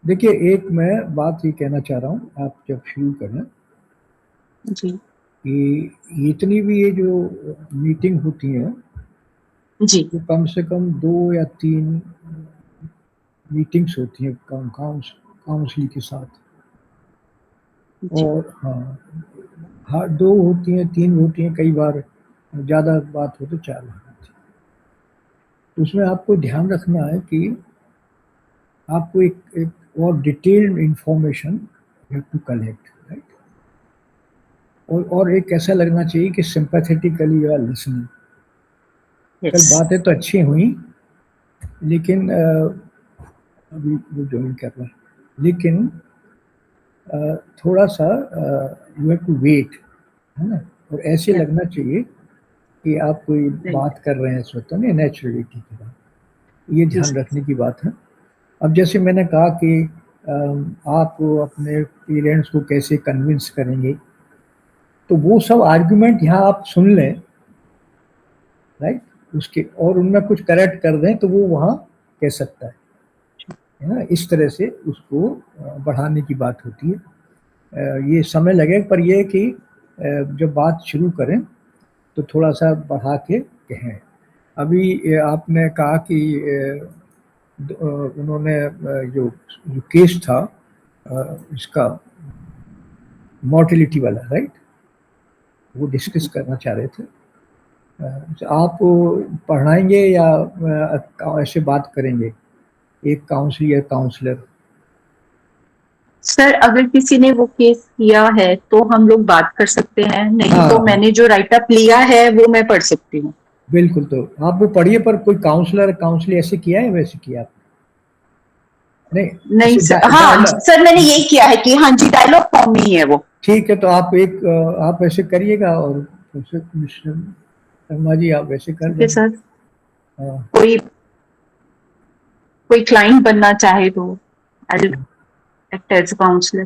देखिए, एक मैं बात ये कहना चाह रहा हूँ, आप जब शुरू करें जी कि इतनी भी ये जो मीटिंग होती है, जी तो कम से कम 2 या 3 मीटिंग्स होती हैं काउंसलिंग के साथ। जी और हाँ, 2 होती हैं, 3 होती हैं, कई बार ज़्यादा बात हो तो 4 हो जाती है। तो उसमें आपको ध्यान रखना है कि आपको एक और detailed information you have to collect, right? और एक ऐसा लगना चाहिए कि सिंपैथेटिकली यू आर लिसनिंग। कल यस बातें तो अच्छी हुई, लेकिन अभी वो ज्वाइन कर रहा है, लेकिन थोड़ा सा यू हैव टू वेट, है ना? और ऐसे या लगना चाहिए कि आप कोई राइट बात कर रहे हैं इस वक्त, नहीं, नेचुरलिटी की बात, ये जी ध्यान रखने की बात है। अब जैसे मैंने कहा कि आप अपने पेरेंट्स को कैसे कन्विंस करेंगे, तो वो सब आर्गुमेंट यहाँ आप सुन लें, राइट? उसके और उनमें कुछ करेक्ट कर दें तो वो वहाँ कह सकता है ना? इस तरह से उसको बढ़ाने की बात होती है। ये समय लगे, पर ये है कि जब बात शुरू करें तो थोड़ा सा बढ़ा के कहें। अभी आपने कहा कि उन्होंने जो जो केस था इसका मॉर्टेलिटी वाला, राइट? वो डिस्कस करना चाह रहे थे। आप पढ़ाएंगे या ऐसे बात करेंगे, एक काउंसलर? सर, अगर किसी ने वो केस किया है तो हम लोग बात कर सकते हैं, नहीं हाँ तो हाँ, मैंने जो राइट अप लिया है वो मैं पढ़ सकती हूँ। बिल्कुल। तो आप वो पढ़िए, पर कोई काउंसलिंग ऐसे किया है, वैसे किया आप? नहीं, नहीं ऐसे सर, हाँ सर, मैंने ये किया है कि हाँ जी, डायलॉग फॉर्म में ही है वो। ठीक है, तो आप ऐसे करिएगा, और मिस्टर शर्मा जी आप वैसे कर ठीक है देना। सर। हाँ कोई कोई क्लाइंट बनना चाहे तो I will act as a counsellor.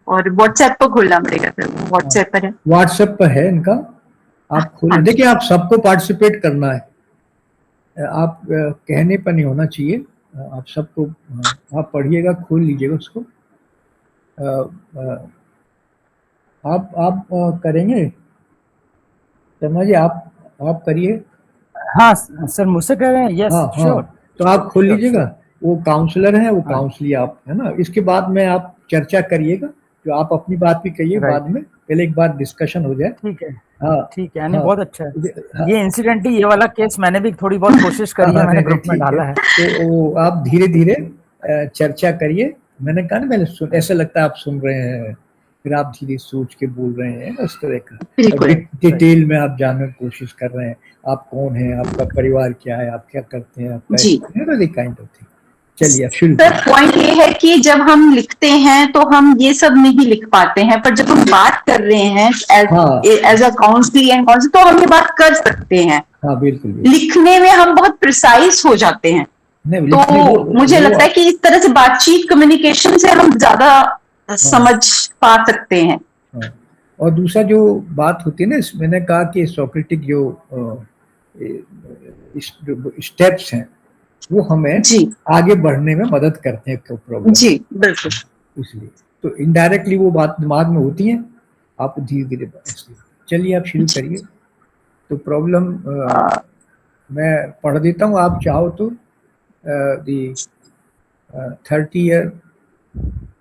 और व्हाट्सएप पर खोलना पड़ेगा सर, वो हाँ, व्हाट्सएप पर है। व्हाट्सएप पर है इनका, आप हाँ खोलें। जी। देखिए, आप सबको पार्टिसिपेट करना है, आप कहने पर नहीं होना चाहिए। आप सबको, आप पढ़िएगा, खोल लीजिएगा उसको। अ, अ, आप करेंगे शर्मा जी? आप करिए। हाँ सर, मुझसे कह रहे हैं? हाँ यस, हाँ, श्योर तो आप श्योर खोल श्योर लीजिएगा। श्योर। वो काउंसलर हैं, वो हाँ, काउंसलिए आप, है ना? इसके बाद में आप चर्चा करिएगा, जो आप अपनी बात भी कहिए बाद राइट, में, पहले एक बार डिस्कशन हो जाए। ठीक है। हाँ ठीक है, यानी हाँ, बहुत अच्छा है। हाँ ये इंसिडेंटली ये वाला केस मैंने भी थोड़ी बहुत कोशिश हाँ करी है, हाँ, मैंने नहीं नहीं, ग्रुप में ठीक है। डाला है। तो वो आप धीरे धीरे चर्चा करिए। मैंने कहा ना, मैंने सुन, ऐसा लगता है आप सुन रहे हैं, फिर आप धीरे सोच के बोल रहे हैं, उस तरह का। और बिल्कुल। राइट, डिटेल में आप जानने की कोशिश कर रहे हैं, आप कौन हैं, आपका परिवार क्या है, आप क्या करते हैं, आपका जी काइंड ऑफ थिंग। चलिए, आप शुरू सर, करिए। पॉइंट ये है कि जब हम लिखते हैं तो हम ये सब नहीं लिख पाते हैं, पर जब हम बात कर रहे हैं हाँ as a counsellor and counsellor, तो हम ये बात कर सकते हैं। हाँ, बिल्कुल बिल्कुल। लिखने में हम बहुत प्रिसाइज हो जाते हैं। नहीं, तो लिखने मुझे वो लगता है कि इस तरह से बातचीत, कम्युनिकेशन से हम ज्यादा हाँ समझ पा सकते हैं। हाँ। और दूसरा जो बात होती है ना, मैंने कहा कि सोक्रेटिक जो स्टेप्स हैं, वो हमें जी आगे बढ़ने में मदद करते हैं प्रॉब्लम। जी बिल्कुल। इसलिए तो इनडायरेक्टली वो बात दिमाग में होती है, आप धीरे धीरे। चलिए, आप शुरू करिए। तो प्रॉब्लम मैं पढ़ देता हूँ, आप चाहो तो। दी 30-year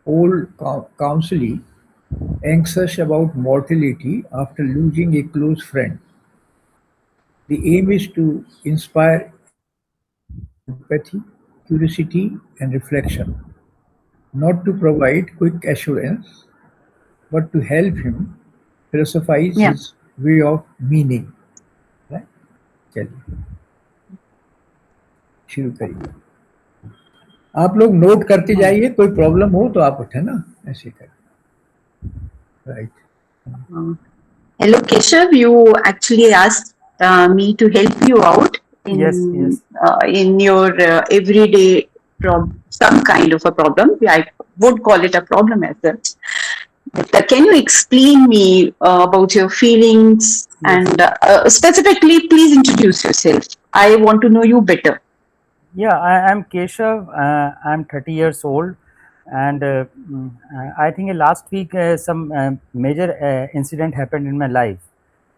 old counselee anxious about mortality after losing a close friend. The aim is to inspire empathy, curiosity, and reflection, not to provide quick assurance, but to help him philosophize या his way of meaning. Right? चलिए, शुरू करिए। आप लोग note करते जाइए, कोई problem हो तो आप उठे ना, ऐसे करें। Right. Hello, Keshav. You actually asked me to help you out yes yes. in your everyday some kind of a problem. I would call it a problem as such. But, can you explain me about your feelings Yes. and specifically, please introduce yourself. I want to know you better. Yeah, I'm Keshav. I'm 30 years old. And I think last week some major incident happened in my life,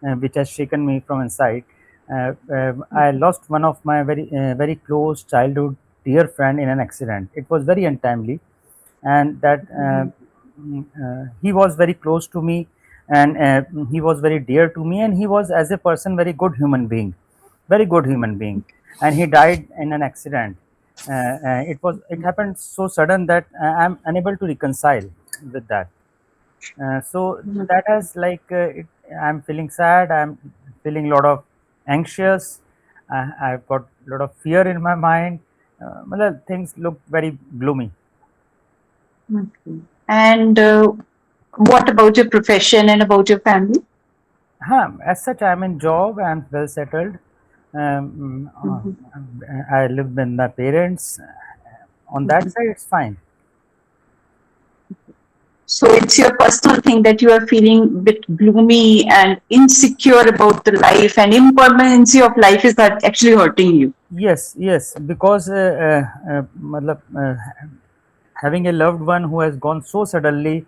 which has shaken me from inside. I lost one of my very close childhood dear friend in an accident. It was very untimely, and that he was very close to me, and he was very dear to me, and he was as a person very good human being, very good human being, and he died in an accident. It happened so sudden that I'm unable to reconcile with that. So that has like I'm feeling sad, I'm feeling a lot of anxious, I've got a lot of fear in my mind. Well, things look very gloomy. Okay. And what about your profession and about your family? As such, I'm in job, I'm well settled. I live with my parents. On that side, it's fine. So it's your personal thing that you are feeling a bit gloomy and insecure about the life, and impermanency of life is that actually hurting you. Yes, yes, because matlab, having a loved one who has gone so suddenly,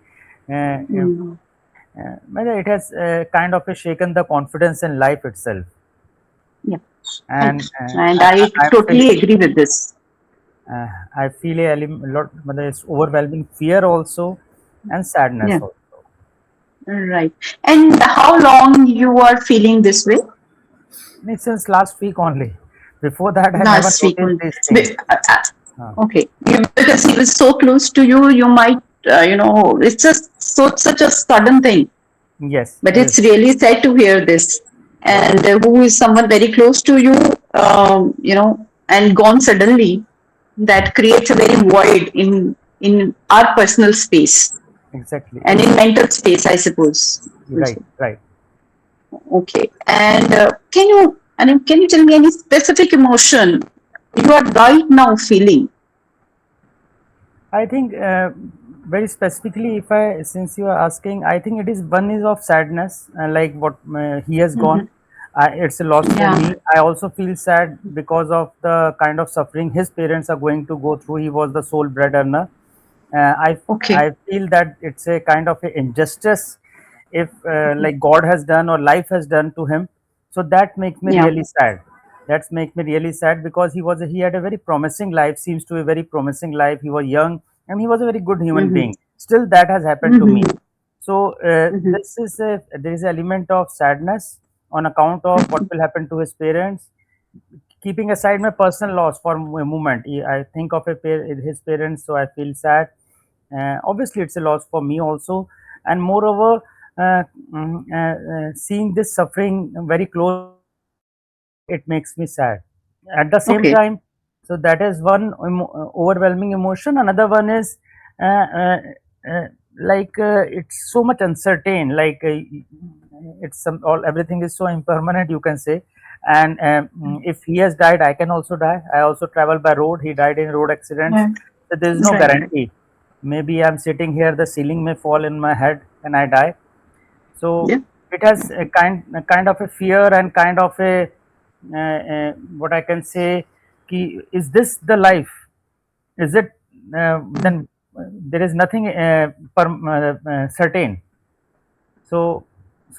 it has kind of shaken the confidence in life itself. Yeah. And And I I'm totally feeling, agree with this. I feel lot, it's overwhelming fear also, and sadness Yeah. also. Right. And how long you are feeling this way? Since last week only. Before that, I never Last week noticed only. these things. Okay. Because he was so close to you, you might, it's just such a sudden thing. Yes, But yes, it's really sad to hear this. yes, And who is someone very close to you, and gone suddenly, that creates a very void in our personal space exactly, and in mental space, I suppose. right, right. Okay. And can you tell me any specific emotion you are right now feeling? I think very specifically, if I since you are asking, I think it is one is of sadness, like what he has gone. It's a loss for Yeah. me. I also feel sad because of the kind of suffering his parents are going to go through. He was the sole breadwinner. Okay. I feel that it's a kind of a injustice if like God has done or life has done to him. So that makes me Yeah. really sad. That's make me really sad because he had a very promising life. Seems to be a very promising life. He was young and he was a very good human Mm-hmm. being. Still, that has happened to me. Mm-hmm. So Mm-hmm. there is an element of sadness on account of what will happen to his parents. Keeping aside my personal loss for a moment, I think of his parents, so I feel sad. Obviously, it's a loss for me also, and moreover, seeing this suffering very close, it makes me sad. At the same Okay. time, so that is one overwhelming emotion. Another one is uh, uh, it's so much uncertain. It's all everything is so impermanent, you can say. And if he has died, I can also die. I also travel by road. He died in road accidents. Yeah. So there is no Right. Right. guarantee. Maybe I'm sitting here, the ceiling may fall in my head and I die. So Yeah. it has a kind of a fear and kind of a what I can say. Is this the life? Is it then? There is nothing certain. So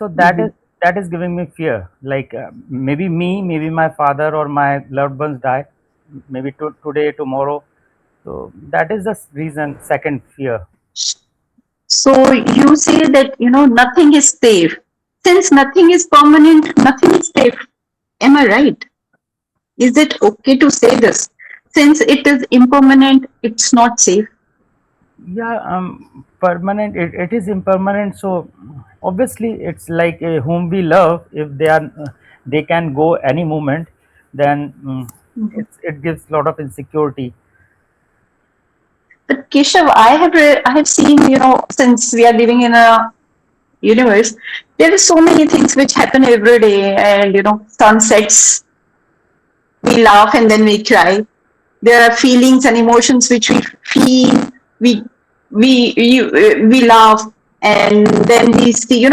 Mm-hmm. that is giving me fear. Like maybe me, maybe my father or my loved ones die. Maybe today, tomorrow. So that is the reason. Second fear. So you say that nothing is safe. Since nothing is permanent, nothing is safe. Am I right? Is it okay to say this? Since it is impermanent, it's not safe. Yeah, permanent. It is impermanent. So obviously, it's like whom we love. If they are, they can go any moment. Then it gives a lot of insecurity. But Keshav, I have seen, since we are living in a universe, there are so many things which happen every day, and sunsets, we laugh and then we cry. There are feelings and emotions which we feel, we we laugh, and then we see,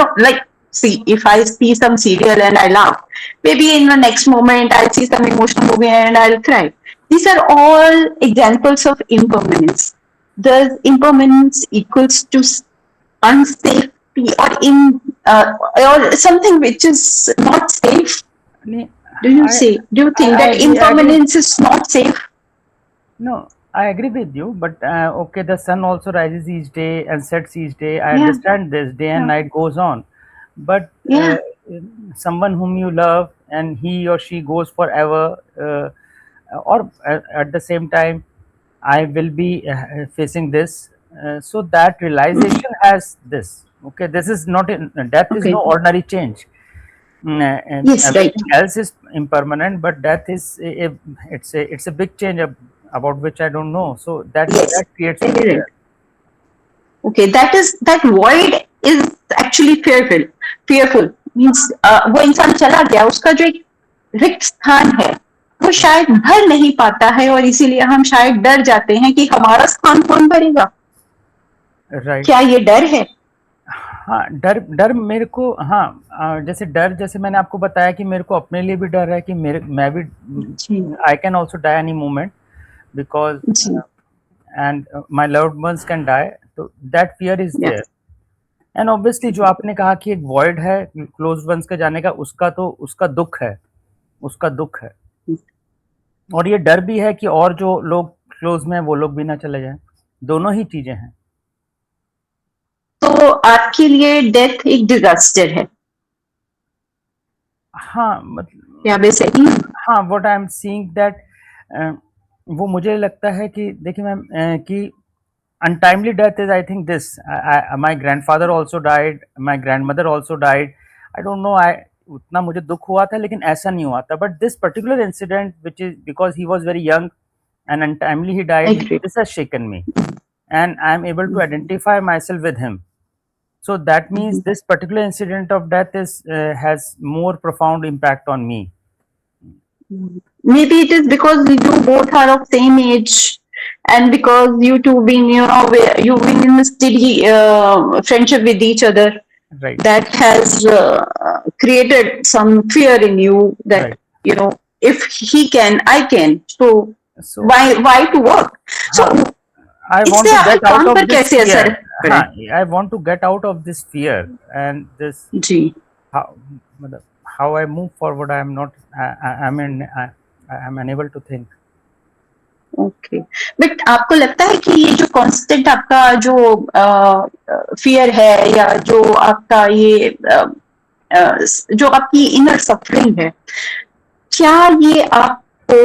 see, if I see some serial and I laugh, maybe in the next moment I'll see some emotional movie and I'll cry. These are all examples of impermanence. does impermanence equals to unsafety or something which is not safe? नहीं, Do you I think I that agree. impermanence is not safe? No, I agree with you, but okay, the sun also rises each day and sets each day. I Yeah. understand this. Day and Yeah. night goes on, but Yeah. someone whom you love and he or she goes forever, or at the same time, I will be facing this. So that realization has this. Okay, this is not death is Okay. no ordinary change. And Yes, right. everything else is impermanent, but death is it's a big change about which I don't know. So Yes. that creates Very fear. right. Okay, that void is actually fearful. Fearful means वो इंसान चला गया, उसका जो एक रिक्त स्थान है वो शायद भर नहीं पाता है और इसीलिए हम शायद डर जाते हैं कि हमारा स्थान कौन भरेगा. राइट. क्या ये डर है? हाँ, डर डर मेरे को, हाँ, जैसे डर, जैसे मैंने आपको बताया कि मेरे को अपने लिए भी डर है कि मैं भी I can also die any moment because and my loved ones can die, तो that fear is there. And obviously जो आपने कहा कि एक वॉइड है क्लोज वंस के जाने का, उसका दुख है, और ये डर भी है कि और जो लोग क्लोज में हैं वो लोग भी ना चले जाएं. दोनों ही चीजें हैं. तो आपके लिए डेथ एक डिजास्टर है. हाँ, मतलब क्या मैं सही हूँ? हाँ, what I am seeing that वो मुझे लगता है कि देखिए मैम कि untimely death is, I think, this. My grandfather also died, my grandmother also died. I don't know, उतना मुझे दुख हुआ था लेकिन ऐसा नहीं हुआ था. But this particular incident, which is because he was very young and untimely he died, this has shaken me, and I am able to identify myself with him. So that means this particular incident of death has more profound impact on me. Maybe it is because you both are of same age, and because you two you've been in a steady friendship with each other. Right. That has created some fear in you that Right. If he can, I can. So why to work? So I want to get out of this fear. हाँ, I want to get out of this fear and this. जी. How I move forward, I am not. I am unable to think. Okay, but आपको लगता है कि ये जो constant आपका जो फियर है या जो आपका ये जो आपकी इनर सफरिंग है, क्या ये आपको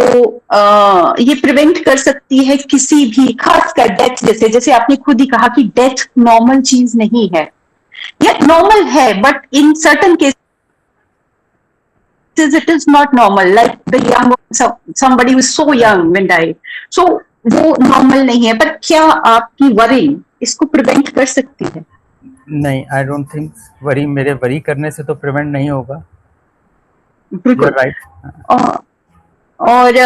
ये प्रिवेंट कर सकती है किसी भी, खासकर डेथ जैसे आपने खुद ही कहा कि डेथ नॉर्मल चीज नहीं है, या नॉर्मल है but in certain cases it is not normal, like the young somebody who is so young when died, so वो नॉर्मल नहीं है. पर क्या आपकी वरी इसको प्रिवेंट कर सकती है? नहीं, आई डोंट थिंक वरी मेरे वरी करने से तो प्रिवेंट नहीं होगा. बिल्कुल राइट. और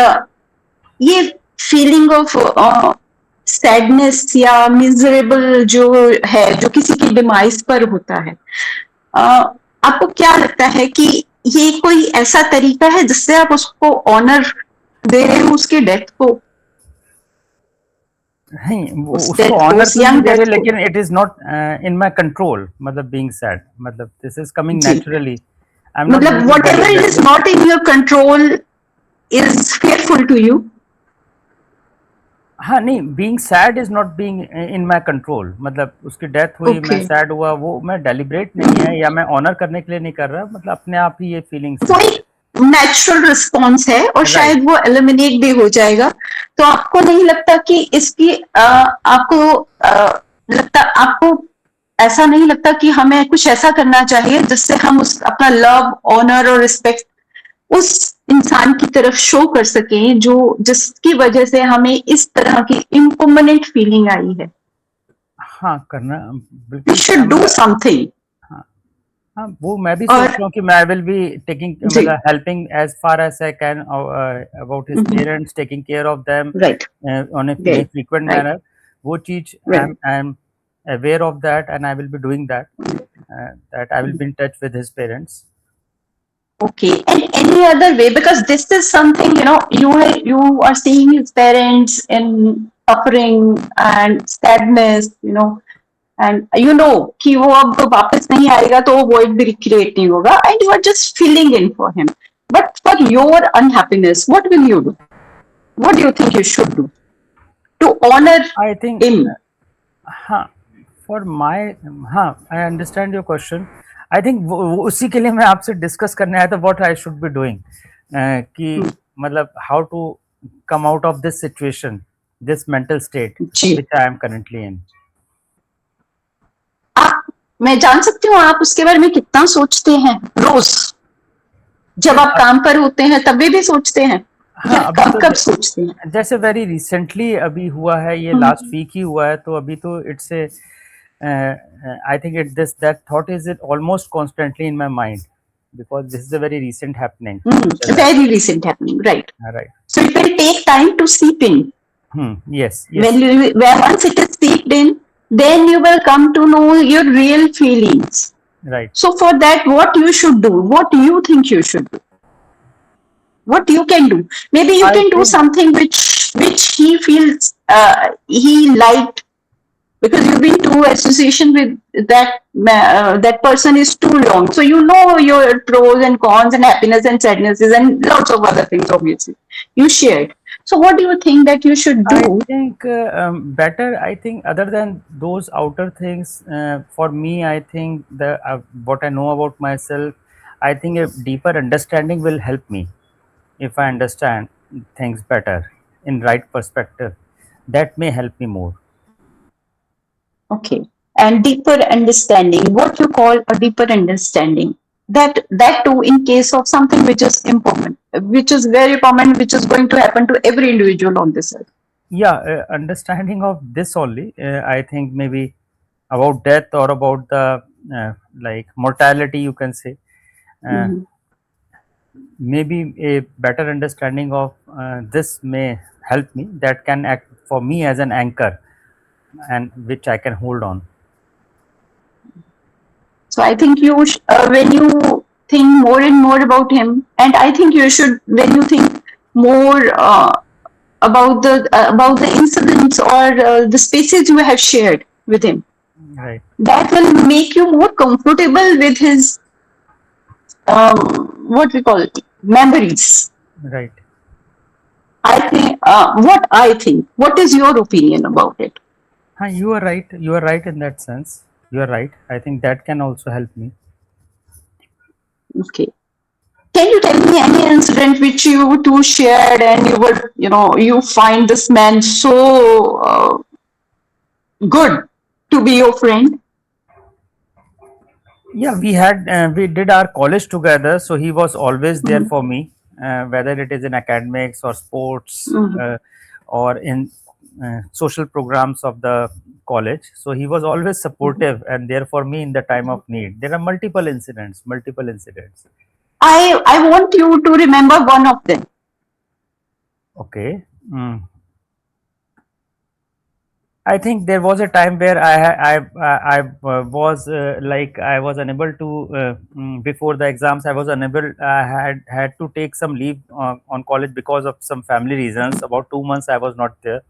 ये फीलिंग ऑफ सैडनेस या मिजरेबल जो है, जो किसी की डिमाइस पर होता है, आपको क्या लगता है कि ये कोई ऐसा तरीका है जिससे आप उसको ऑनर दे रहे हो उसके डेथ को? नहीं, उसको ऑनर नहीं दे रहे, लेकिन it is not in my control. मतलब बीइंग सैड, मतलब दिस इज कमिंग नेचुरली. मतलब whatever it is not in your control is fearful to you. हाँ, नहीं, being sad is not being in my control. मतलब उसकी death हुई, मैं sad हुआ, वो मैं डेलिब्रेट नहीं है या मैं ऑनर करने के लिए नहीं कर रहा. मतलब अपने आप ही ये फीलिंग्स नेचुरल रिस्पॉन्स है और शायद वो एलिमिनेट भी हो जाएगा. तो आपको नहीं लगता कि इसकी आपको ऐसा नहीं लगता कि हमें कुछ ऐसा करना चाहिए जिससे हम अपना लव, ऑनर और रिस्पेक्ट उस इंसान की तरफ शो कर सकें जिसकी वजह से हमें इस तरह की इम्पर्मनेंट फीलिंग आई है? हाँ, करना बिल्कुल. We should do something. हाँ, वो मैं भी सोच रहा हूँ कि मैं विल बी टेकिंग, मतलब helping as far as I can about his parents, taking care of them on a frequent manner. वो चीज I am aware of that and I will be doing that. That I will be in touch with his parents. Okay, and any other way, because this is something, you are seeing his parents in suffering and sadness, and कि वो अब वापस नहीं आएगा तो वो void भी create नहीं होगा, and you are just filling in for him. But for your unhappiness, what will you do? What do you think you should do to honor I think him? for my I understand your question. I think उसी के लिए मैं आपसे discuss करने आया था what I should be doing, कि मतलब how to come out of this situation, this mental state ji, which I am currently in. मैं जान सकती हूँ आप उसके बारे में कितना सोचते हैं रोज? जब आप काम पर होते हैं तभी भी सोचते हैं, या अभी कब तो कब सोचते हैं? जैसे वेरी रिसेंटली अभी हुआ है, ये लास्ट वीक ही हुआ है, तो अभी तो it's a I think it this that thought is it almost constantly in my mind, because this is a very recent happening. Very recent happening, right? Right. So it will take time to seep in. Yes. When once it is seeped in, then you will come to know your real feelings. Right. So for that, what you should do? What do you think you should do? What you can do? Maybe you can do something which he feels he liked, because you've been to association with that person is too long, so you know your pros and cons and happiness and sadnesses and lots of other things. Obviously you shared, so what do you think that you should do? I think better, I think other than those outer things, for me, I think what I know about myself, I think a deeper understanding will help me. If I understand things better in right perspective, that may help me more. Okay, and deeper understanding, what you call a deeper understanding, that too in case of something which is important, which is very common, which is going to happen to every individual on this earth. Yeah, understanding of this only, I think maybe about death or about the like mortality, you can say. Maybe a better understanding of this may help me, that can act for me as an anchor and which I can hold on. So I think you when you think more and more about him, and I think you should, when you think more about the incidents or the spaces you have shared with him, Right. that will make you more comfortable with his what we call it, memories. Right. I think, what is your opinion about it? You are right. You are right in that sense. You are right. I think that can also help me. Okay. Can you tell me any incident which you two shared and you were, you find this man so good to be your friend? Yeah, we did our college together, so he was always there for me, whether it is in academics or sports, or in social programs of the college. So he was always supportive and there for me in the time of need. There are multiple incidents. I want you to remember one of them. Okay. I think there was a time where I was like I was unable to before the exams. I was unable. I had to take some leave on college because of some family reasons. About 2 months I was not there.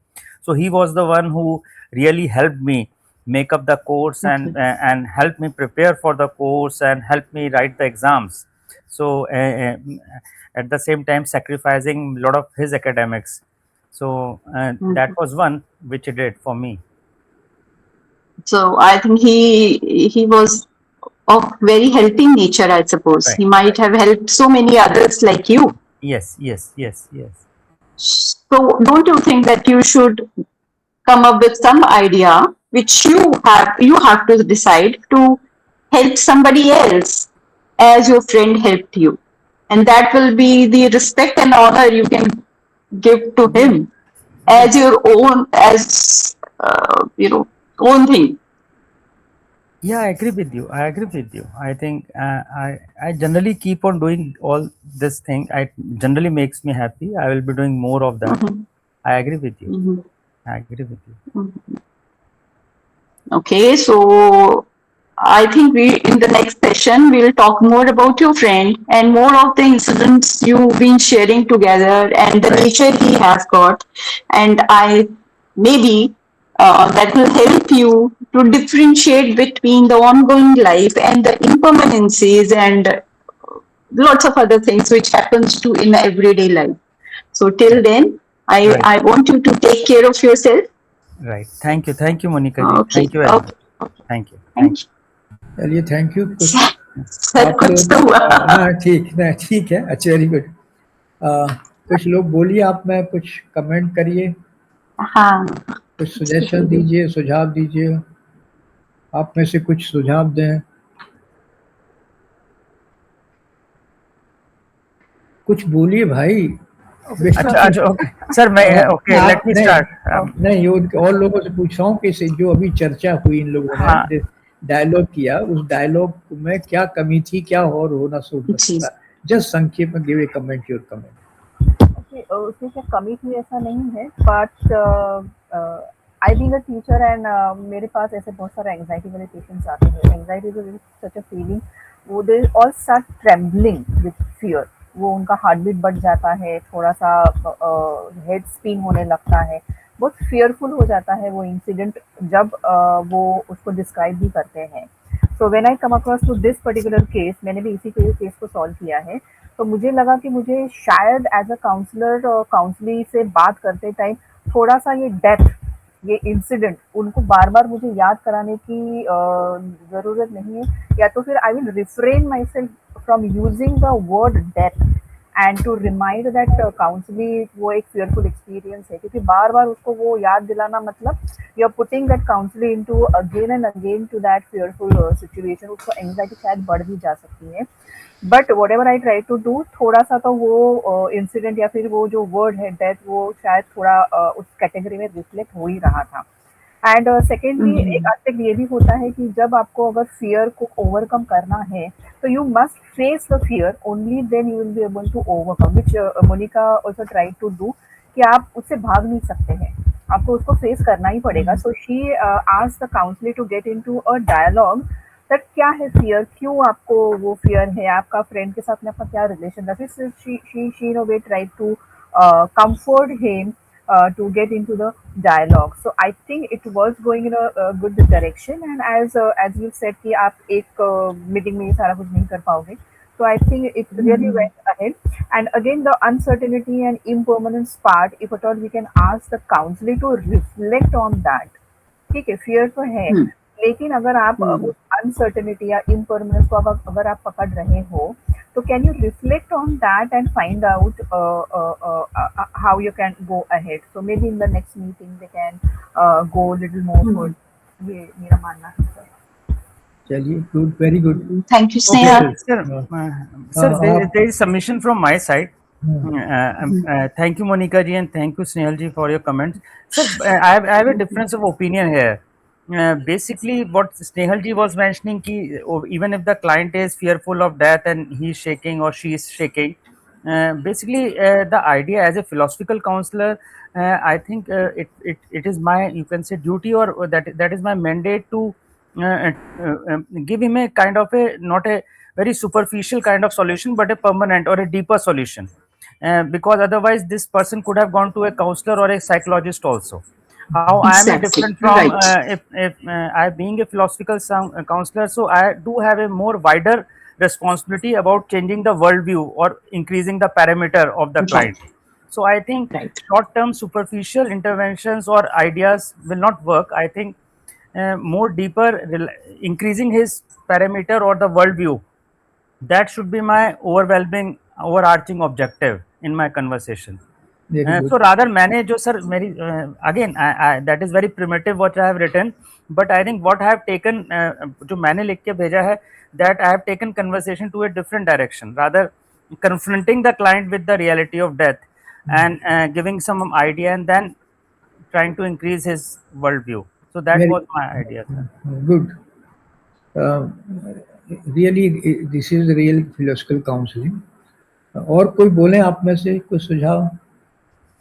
So he was the one who really helped me make up the course and helped me prepare for the course and helped me write the exams. So at the same time sacrificing a lot of his academics. So that was one which he did for me. So I think he was of very helping nature, I suppose. Right. He might have helped so many others like you. Yes. So don't you think that you should come up with some idea which you have to decide to help somebody else as your friend helped you, and that will be the respect and honor you can give to him as your own, as own thing. Yeah, I agree with you. I think I generally keep on doing all this thing. I generally makes me happy. I will be doing more of that. I agree with you. Okay, so I think in the next session, we'll talk more about your friend and more of the incidents you've been sharing together and the nature he has got. And maybe that will help you to differentiate between the ongoing life and the impermanencies and lots of other things which happens to in everyday life. So till then, Right. I want you to take care of yourself. Right. Thank you, Monica ji. Okay. Thank you very much. Okay. Thank you. Thank you. चलिए thank you. कुछ sir आप कुछ लोग तो हुआ। हाँ ठीक है, अच्छा वेरी गुड। कुछ लोग बोलिए, आप में कुछ कमेंट करिए, हाँ कुछ सजेशन दीजिए, सुझाव दीजिए, आप में से कुछ सुझाव दें, कुछ बोलिए भाई। अच्छा ओके सर, मैं ओके लेट मी स्टार्ट। नहीं और लोगों से पूछ रहा हूँ कि जो अभी चर्चा हुई इन लोगों हाँ। ने डायलॉग किया, उस डायलॉग में क्या कमी थी, क्या और होना सूट सकता, जस्ट संक्षेप में give a comment, your comment. उसमें क्या कमी थी ऐसा नहीं है, but I being a teacher and मेरे पास ऐसे बहुत सारे एंग्जाइटी वाले पेशेंट्स आते हैं। Anxiety is such a feeling, वो they all start trembling with fear, वो उनका हार्ट बीट बढ़ जाता है, थोड़ा सा हेड स्पिन होने लगता है, बहुत फियरफुल हो जाता है वो इंसिडेंट जब वो उसको डिस्क्राइब भी करते हैं। So when I come across to this particular case, मैंने भी इसी केस को सॉल्व किया है, तो मुझे लगा कि मुझे शायद एज अ काउंसलर काउंसली से बात करते टाइम थोड़ा सा ये डेथ, ये इंसिडेंट उनको बार बार मुझे याद कराने की ज़रूरत नहीं है, या तो फिर I will refrain myself from using the word death and to remind that counselee वो एक फियरफुल एक्सपीरियंस है, क्योंकि बार बार उसको वो याद दिलाना मतलब you are putting that counselee into again and again to that fearful situation, उसको एंग्जाइटी शायद बढ़ भी जा सकती है। But whatever I try to do, थोड़ा सा तो वो इंसिडेंट या फिर वो जो वर्ड है डेथ, वो शायद थोड़ा उस कैटेगरी में रिफ्लेक्ट हो ही रहा था। एंड सेकेंडली एक एस्पेक्ट ये भी होता है कि जब आपको अगर फियर को ओवरकम करना है तो you must face the fear, only then you will be able to overcome, which Monica also try to do, कि आप उससे भाग नहीं सकते हैं, आपको उसको फेस करना ही पड़ेगा। So she asked the counsellor to get into a dialogue that क्या है फियर, क्यों आपको वो फियर है, आपका फ्रेंड के साथ में आपका क्या रिलेशन था, फिर she no way try to comfort him to get into the dialogue. So I think it was going in a good direction, and as you said कि आप एक meeting में ये सारा कुछ नहीं कर पाओगे, so I think it really went ahead. And again the uncertainty and impermanence part, if at all we can ask the counselor to reflect on that. ठीक है, fear तो है, लेकिन अगर आप उस अनसर्टेनिटी या इम्परमेंस को अगर आप पकड़ रहे हो, तो can you reflect on that and find out how you can go ahead. So may be in the next meeting they can go little more for, ये मेरा मानना है सर। चलिए good, very good, thank you Snehal. Sir, there is submission from my side. Thank you, Monica ji, and thank you, Snehal ji, for your comments. Sir, I have a difference of opinion here. Basically, what Snehal ji was mentioning, ki even if the client is fearful of death and he is shaking or she is shaking, basically the idea as a philosophical counselor, I think it is my, you can say, duty, or that is my mandate to give him a kind of a, not a very superficial kind of solution, but a permanent or a deeper solution, because otherwise this person could have gone to a counselor or a psychologist also. How I am different from if I being a philosophical counselor, so I do have a more wider responsibility about changing the worldview or increasing the parameter of the client. So I think short term superficial interventions or ideas will not work. I think more deeper increasing his parameter or the worldview, that should be my overarching objective in my conversation. So rather मैंने जो sir मेरी again that is very primitive what I have written, but I think what I have taken, जो मैंने लिख के भेजा है, that I have taken conversation to a different direction, rather confronting the client with the reality of death and giving some idea and then trying to increase his worldview. So that was my idea, sir. Good. Really, this is real philosophical counseling. और कोई बोले आप में से कुछ सुझाव?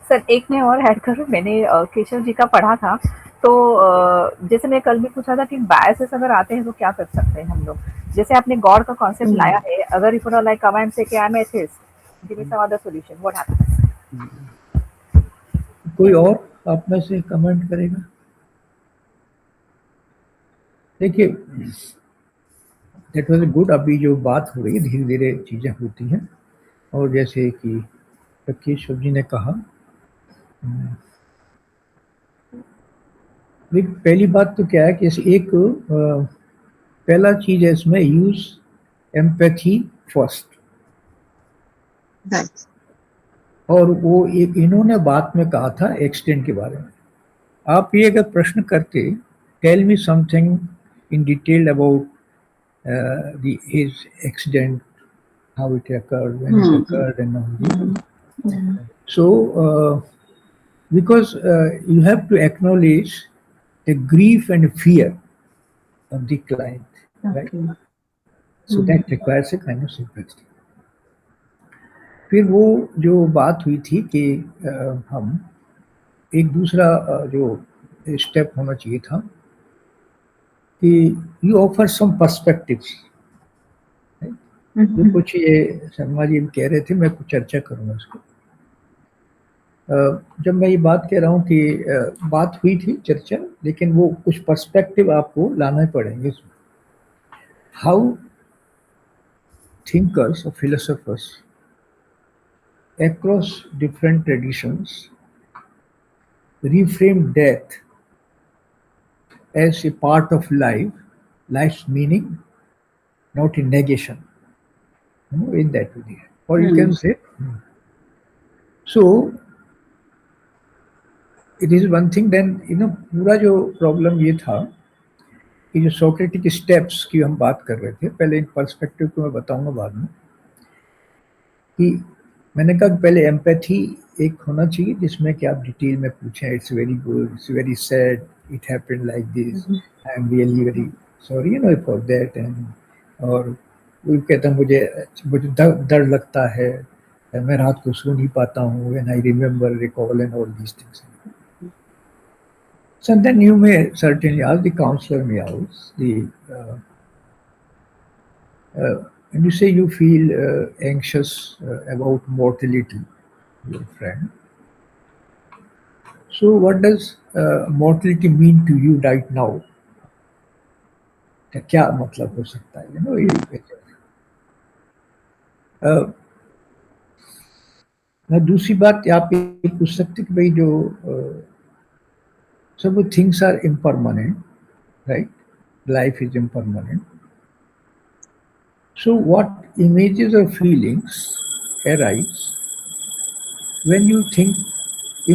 Sir एक मैं और ऐड करूँ, मैंने केशव जी का पढ़ा था, तो जैसे मैं कल भी पूछा था कि बायसेस अगर आते हैं तो क्या कर सकते हैं हम लोग, जैसे आपने गॉड का कॉन्सेप्ट लाया है, अगर if like come and say कि I am atheist, give me some other solution, what happens? कोई और आप में से कमेंट करेगा? देखिए, दैट वाज गुड। अभी जो बात हो रही है, धीरे धीरे चीज़ें होती हैं, और जैसे कि राकेश जी ने कहा, पहली बात तो क्या है कि एक पहला चीज है इसमें, यूज एम्पैथी फर्स्ट। और वो एक इन्होंने बात में कहा था एक्सीडेंट के बारे में। आप ये अगर प्रश्न करते, tell me something in detail about his accident, how it occurred, when it occurred, and all this. So, because you have to acknowledge the grief and fear of the client, right? So that requires a kind of sympathy. फिर वो जो बात हुई थी कि हम एक दूसरा जो स्टेप होना चाहिए था कि यू ऑफर सम पर्सपेक्टिव्स। जो कुछ ये शर्मा जी कह रहे थे, मैं कुछ चर्चा करूंगा उसको। जब मैं ये बात कह रहा हूँ कि बात हुई थी चर्चा, लेकिन वो कुछ पर्सपेक्टिव आपको लाना पड़ेंगे इसमें। How thinkers or philosophers across different traditions reframe death as a part of life, life's meaning, not in negation. In that way. Or you can say, so it is one thing. Then पूरा जो problem ये था कि जो Socratic steps की हम बात कर रहे थे, पहले इन पर्सपेक्टिव को मैं बताऊंगा बाद में, कि मैंने कहा पहले एम्पैथी एक होना चाहिए जिसमें कि आप डिटेल में पूछें, it's very good, it's very sad, it happened like this, I am really very sorry for that. And और वो कहता मुझे डर लगता है, मैं रात को सो नहीं पाता हूँ, when I remember, recall and all these things. So then you may certainly ask, the counselor may ask, and you say you feel anxious about mortality, your friend. So what does mortality mean to you right now? क्या मतलब हो सकता है, दूसरी बात आप ये पूछ सकते कि भाई जो सब things are impermanent, right? Life is impermanent. So what images or feelings arise when you think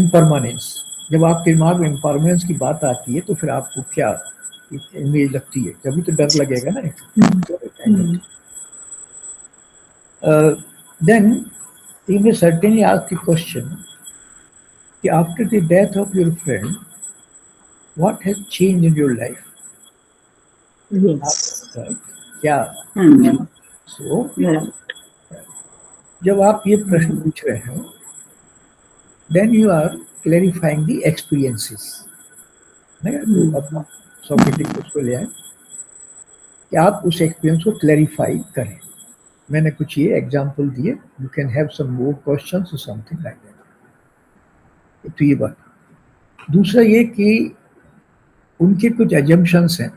impermanence? जब आपके दिमाग में impermanence की बात आती है तो फिर आपको क्या इमेज लगती है? जब भी तो डर लगेगा ना। Then you may certainly ask the question, after the death of your friend, what has changed in your life? Yes. क्या? So, जब आप ये प्रश्न पूछ रहे हो, then you are clarifying the experiences. Socratic उसको ले आए कि आप उस एक्सपीरियंस को क्लैरिफाई करें। मैंने कुछ ये एग्जांपल दिए, you can have some more questions और समथिंग लाइक दैट। तो ये बात। दूसरा ये कि उनके कुछ एजम्पशंस हैं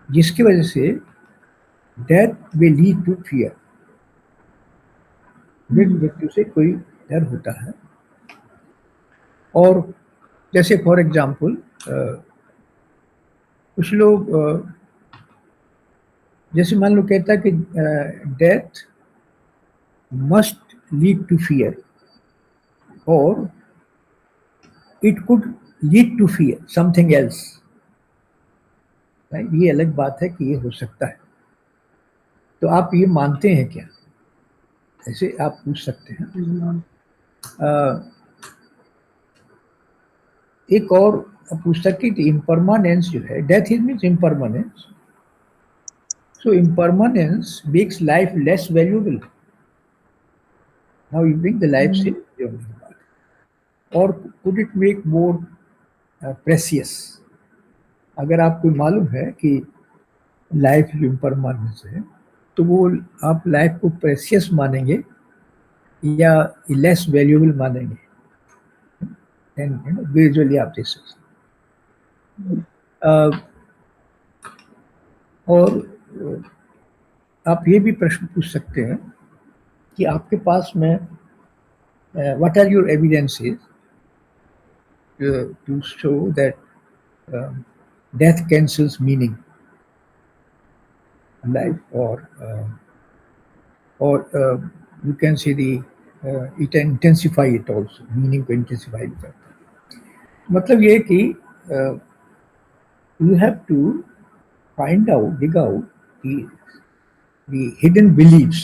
जिसकी वजह से death will lead to fear. मृत्यु से कोई डर होता है। और जैसे फॉर एग्जाम्पल कुछ लोग जैसे मान लो कहता है कि death must lead to fear, और it could lead to fear something else. ये अलग बात है कि ये हो सकता है। तो आप ये मानते हैं क्या? ऐसे आप पूछ सकते हैं। एक और पूछ सकते कि इम्परमानेंस जो है, death is means impermanence, so impermanence makes life less valuable. Now you bring the life saving, or could it make more precious. अगर आपको मालूम है कि लाइफ इम्परमानेंस है, तो वो आप लाइफ को प्रेसियस मानेंगे या लेस वैल्यूएबल मानेंगे, देन ग्रेजुअली आप देख सकते हैं। और आप ये भी प्रश्न पूछ सकते हैं कि आपके पास में what are your evidences to show that death cancels meaning life, or you can say it intensify it also, meaning को intensify भी करता है। मतलब ये है कि you have to dig out the hidden beliefs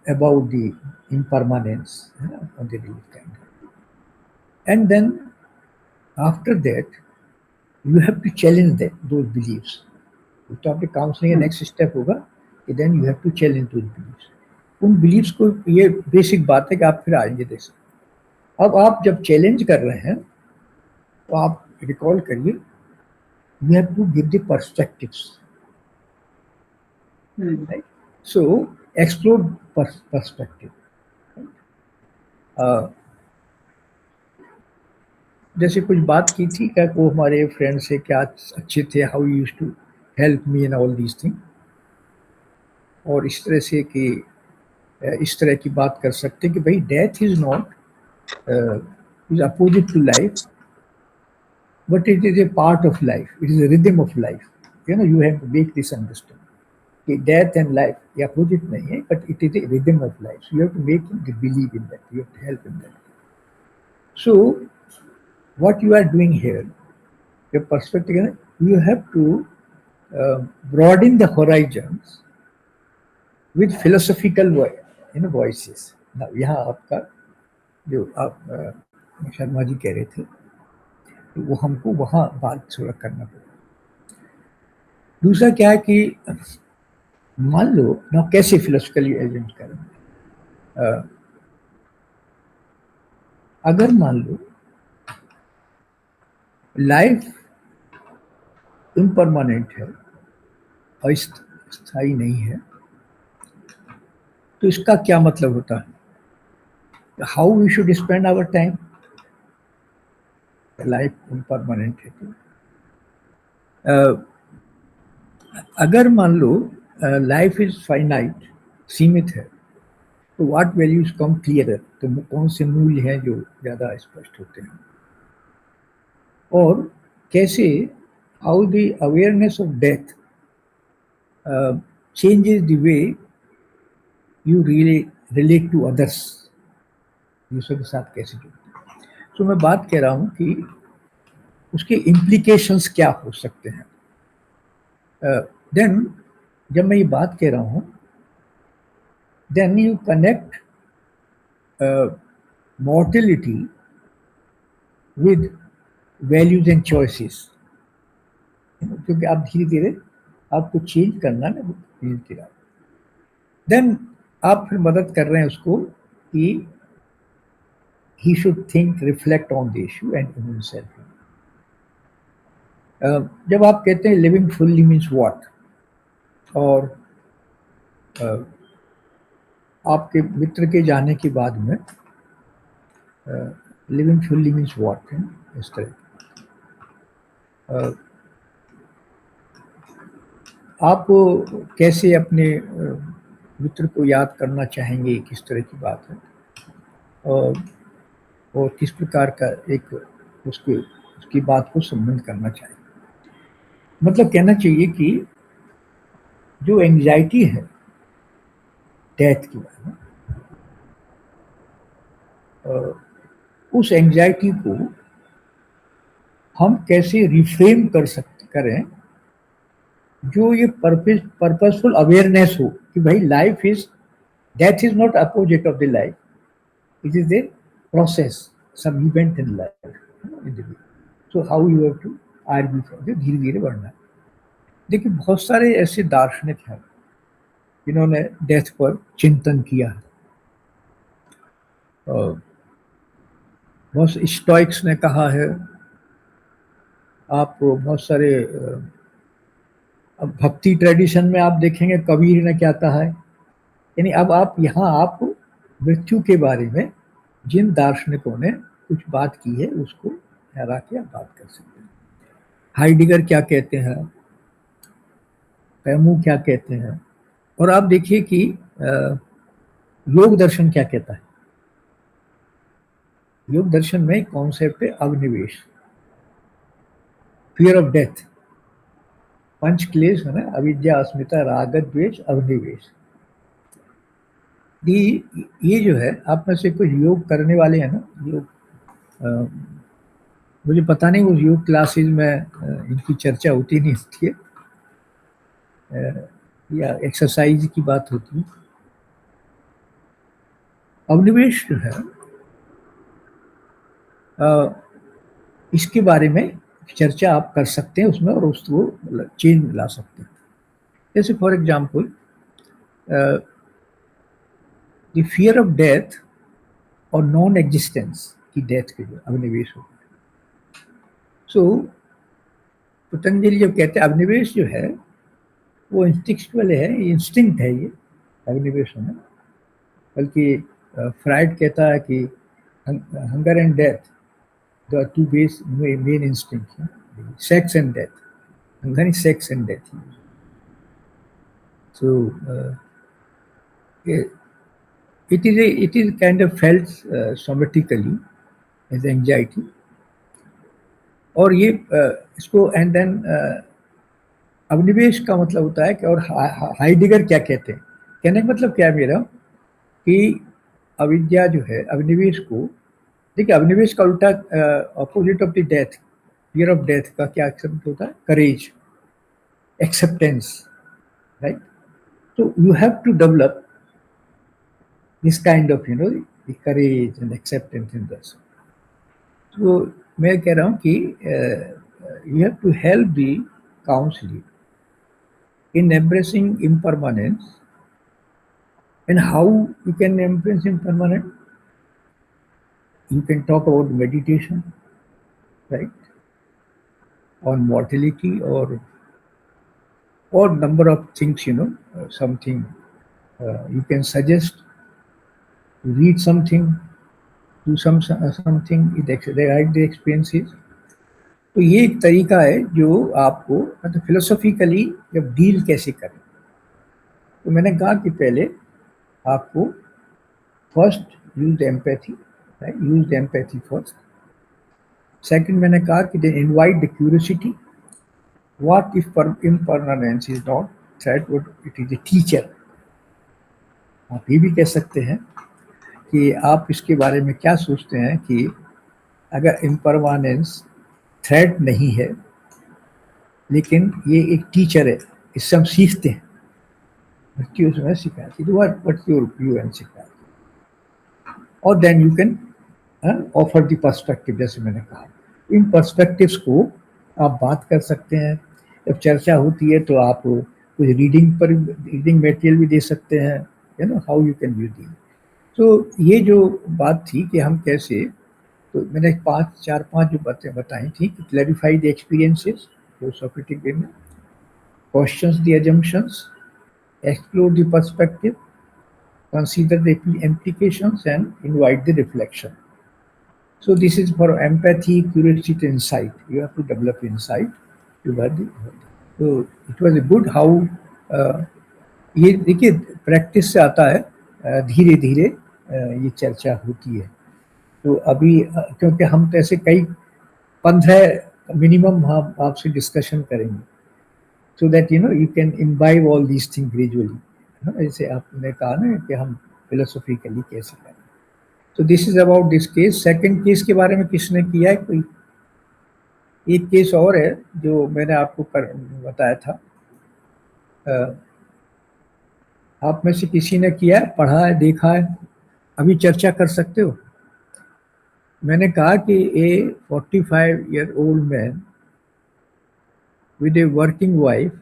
about the impermanence of the belief kind, and then after that you have to challenge those beliefs. तो आपके काउंसलिंग का नेक्स्ट स्टेप होगा कि then you have to challenge those beliefs. उन beliefs को, ये basic बात है कि आप फिर आएंगे देख सकते। अब आप जब चैलेंज कर रहे हैं तो आप रिकॉल करिए, you have to give the perspectives, right? So explore perspective. जैसे कुछ बात की थी क्या, वो हमारे फ्रेंड से क्या अच्छे थे, how you used to help me in all these thing, और इस तरह से कि इस तरह की बात कर सकते हैं कि भाई death is not is opposite to life, but it is a part of life, it is a rhythm of life. You have to make this understand कि डेथ एंड लाइफ ये अपोजिट नहीं है, but it is a rhythm of life. You have to make him believe in that, you have to help in that. So what you are doing here, your perspective, you have to broaden the horizons with philosophical voices. Now, यहाँ आपका जो आप शर्मा जी कह रहे थे, तो वो हमको वहाँ बात थोड़ा करना पड़ेगा। दूसरा क्या है कि मान लो ना, कैसे फिलोसफिकली एज्यूम करेंगे, अगर मान लो लाइफ इम्परमानेंट है, अस्थायी नहीं है, तो इसका क्या मतलब होता है? How we should spend our time? Life impermanent है तो अगर मान लो लाइफ इज फाइनाइट, सीमित है, तो व्हाट वैल्यूज कम क्लियर, तो कौन से मूल्य हैं जो ज़्यादा स्पष्ट होते हैं? और कैसे, how the awareness of death changes the way you really relate to others, दूसरों के साथ कैसे जुड़ते हैं। तो मैं बात कह रहा हूँ कि उसके implications क्या हो सकते हैं। Then जब मैं ये बात कह रहा हूँ, then you connect mortality with values and choices, क्योंकि आप धीरे धीरे आपको चेंज करना ना, धीरे धीरे देन आप फिर मदद कर रहे हैं उसको कि he should think, reflect on the issue and in himself. जब आप कहते हैं living fully means what, और आपके मित्र के जाने के बाद में living fully means what है, इस तरह आप कैसे अपने मित्र को याद करना चाहेंगे, किस तरह की बात है, और किस प्रकार का एक उसकी बात को संबंध करना चाहिए। मतलब कहना चाहिए कि जो एंग्जाइटी है डेथ की बात, उस एंग्जाइटी को हम कैसे रिफ्रेम करें, जो ये पर्पसफुल अवेयरनेस हो कि भाई life is, death is not opposite of the life, it is a process, some event in life. So how you have to argue for, धीरे धीरे बढ़ना। देखिए बहुत सारे ऐसे दार्शनिक हैं जिन्होंने डेथ पर चिंतन किया है। बहुत स्टोइक्स ने कहा है, आप बहुत सारे अब भक्ति ट्रेडिशन में आप देखेंगे कबीर ने क्या कहा है। यानी अब आप यहाँ आप मृत्यु के बारे में जिन दार्शनिकों ने कुछ बात की है उसको ठहरा के आप बात कर सकते हैं। हाइडिगर क्या कहते हैं, कैमू क्या कहते हैं, और आप देखिए कि योग दर्शन क्या कहता है। योग दर्शन में कॉन्सेप्ट है अवनिवेश, फियर ऑफ डेथ, पंच क्लेश है ना, अविद्या, अस्मिता, राग, द्वेष, अवनिवेश। ये जो है आप में से कुछ योग करने वाले हैं ना, योग मुझे पता नहीं उस योग क्लासेस में इनकी चर्चा होती नहीं होती है, या एक्सरसाइज की बात होती है। अवनिवेश जो है इसके बारे में चर्चा आप कर सकते हैं उसमें, और उसको चेंज ला सकते हैं। जैसे for example the fear of death और नॉन एग्जिस्टेंस की डेथ के जो अवनिवेश होता है। सो पतंजलि जब कहते हैं अवनिवेश जो है वो इंस्टिंक्चुअल है, इंस्टिंक्ट है ये अवनिवेश होना। बल्कि फ्राइड कहता है कि hunger and death the two base main instinct, sex and death, hunger is sex and death. So it is kind of felt somatically as anxiety, और ये इसको एंड देन अवनिवेश का मतलब होता है कि, और हाइडिगर क्या कहते हैं, कहने का मतलब क्या है मेरा कि अविद्या जो है अवनिवेश को, देखिए अवनिवेश का उल्टा opposite of the death, fear of death का क्या एक्सेप्ट होता है, courage, acceptance, right. So you have to develop this kind of, the courage and acceptance in this. So मैं कह रहा हूँ कि you have to help the counseling in embracing impermanence. And how you can embrace impermanence? You can talk about meditation, right, on mortality, or number of things, something you can suggest, read something, do something, write the experiences. तो ये एक तरीका है जो आपको मतलब philosophically जब deal कैसे करें। तो मैंने कहा कि पहले आपको first use empathy, right, use empathy first. Second मैंने कहा कि they invite the curiosity, what if impermanence is not threat, it is a teacher. आप ये भी कह सकते हैं कि आप इसके बारे में क्या सोचते हैं कि अगर इम्परमानेंस थ्रेट नहीं है लेकिन ये एक टीचर है, इससे हम सीखते हैं, मृत्यु से सिखाती, व्हाट योर व्यू एंड सिखाती, और then you can offer the perspective. जैसे मैंने कहा इन पर्सपेक्टिव्स को आप बात कर सकते हैं। जब चर्चा होती है तो आप कुछ रीडिंग मटेरियल भी दे सकते हैं, हाउ यू कैन व्यू दी। तो ये जो बात थी कि हम कैसे, तो मैंने चार पांच जो बातें बताई थी कि क्लैरिफाई द एक्सपीरियंसेस, फिलोसॉफिक वे में, questions the assumptions, explore the perspective, consider the implications and invite the reflection. So this is for empathy, curiosity, insight. You have to develop insight. So it was a good how ये देखिए practice से आता है, धीरे धीरे ये चर्चा होती है। तो अभी क्योंकि हम तो ऐसे कई 15 मिनिमम हम आपसे डिस्कशन करेंगे, so that you can imbibe all these things gradually. जैसे आपने कहा ना कि हम फिलोसॉफिकली कैसे करें। तो this is about this case. Second case के बारे में किसने किया है कोई? एक केस और है जो मैंने आपको बताया था, आप में से किसी ने किया है, पढ़ा है, देखा है, अभी चर्चा कर सकते हो। मैंने कहा कि ए 45-year-old man with a working wife,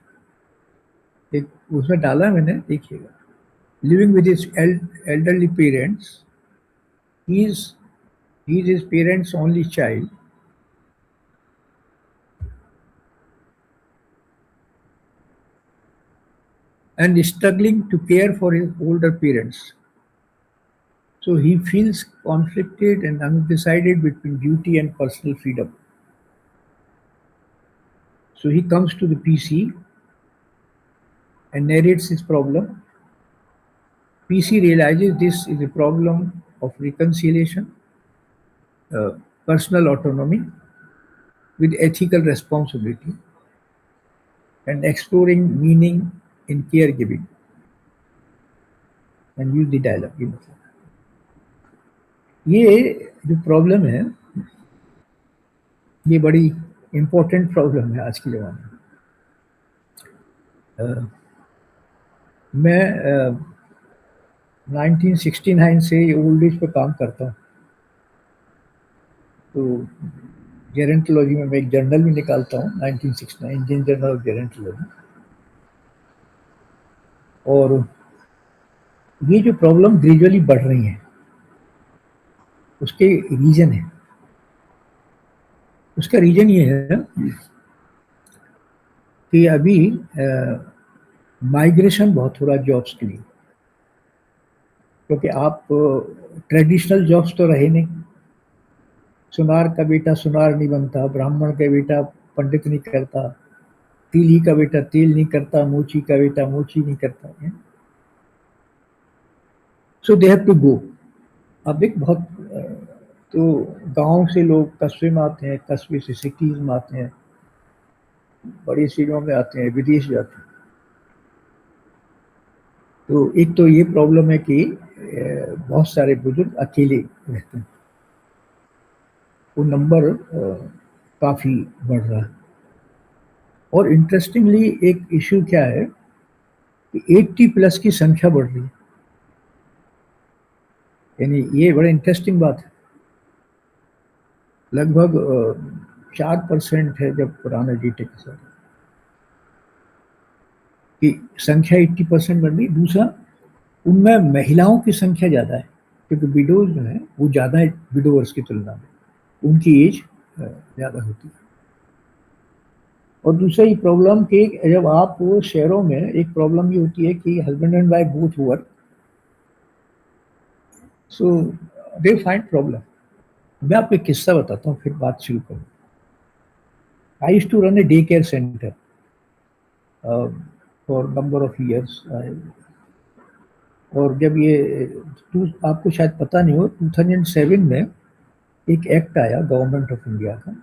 एक उसमें डाला मैंने, देखिएगा, living with his elderly parents, he is He is his parents' only child. And struggling to care for his older parents. So he feels conflicted and undecided between duty and personal freedom. So he comes to the PC and narrates his problem. PC realizes this is a problem of reconciliation, personal autonomy with ethical responsibility, and exploring meaning in caregiving. And use the dialogue. ये जो problem है ये बड़ी important problem है आज के ज़माने में। मैं 1969 से ओल्ड एज पे काम करता हूँ, तो जेरेंटोलॉजी में मैं एक जर्नल भी निकालता हूँ, 1969 इंडियन जर्नल ऑफ जेरेंटोलॉजी। और ये जो प्रॉब्लम ग्रेजुअली बढ़ रही है उसके रीजन है, उसका रीजन ये है कि अभी माइग्रेशन बहुत हो रहा है जॉब्स के लिए, क्योंकि आप ट्रेडिशनल जॉब्स तो रहे नहीं। सुनार का बेटा सुनार नहीं बनता, ब्राह्मण का बेटा पंडित नहीं करता, तिली का बेटा तेल नहीं करता, मोची का बेटा मोची नहीं करता है। सो दे हैव टू गो। अब एक बहुत तो गांव से लोग कस्बे में आते हैं, कस्बे से सिटीज में आते हैं, बड़ी सिटियों में आते हैं, विदेश जाते हैं। तो एक तो ये प्रॉब्लम है कि बहुत सारे बुजुर्ग अकेले रहते हैं, वो नंबर काफ़ी बढ़ रहा है। और इंटरेस्टिंगली एक इशू क्या है कि 80 प्लस की संख्या बढ़ रही है, यानी ये बड़ा इंटरेस्टिंग बात है। लगभग 4% है जब पुराने डेटे के साथ कि संख्या 80% बढ़ रही। दूसरा, उनमें महिलाओं की संख्या ज़्यादा है, क्योंकि विडोज जो है वो ज़्यादा है विडोवर्स की तुलना में, उनकी एज ज़्यादा होती है। और दूसरा ये प्रॉब्लम कि जब आप शहरों में, एक प्रॉब्लम ये होती है कि husband and wife both work, so they find problem. मैं आपको एक किस्सा बताता हूँ, फिर बात शुरू करूँ। I used to run a day care centre for number of years. और जब ये आपको शायद पता नहीं हो, 2007 में एक एक्ट आया गवर्नमेंट ऑफ इंडिया का,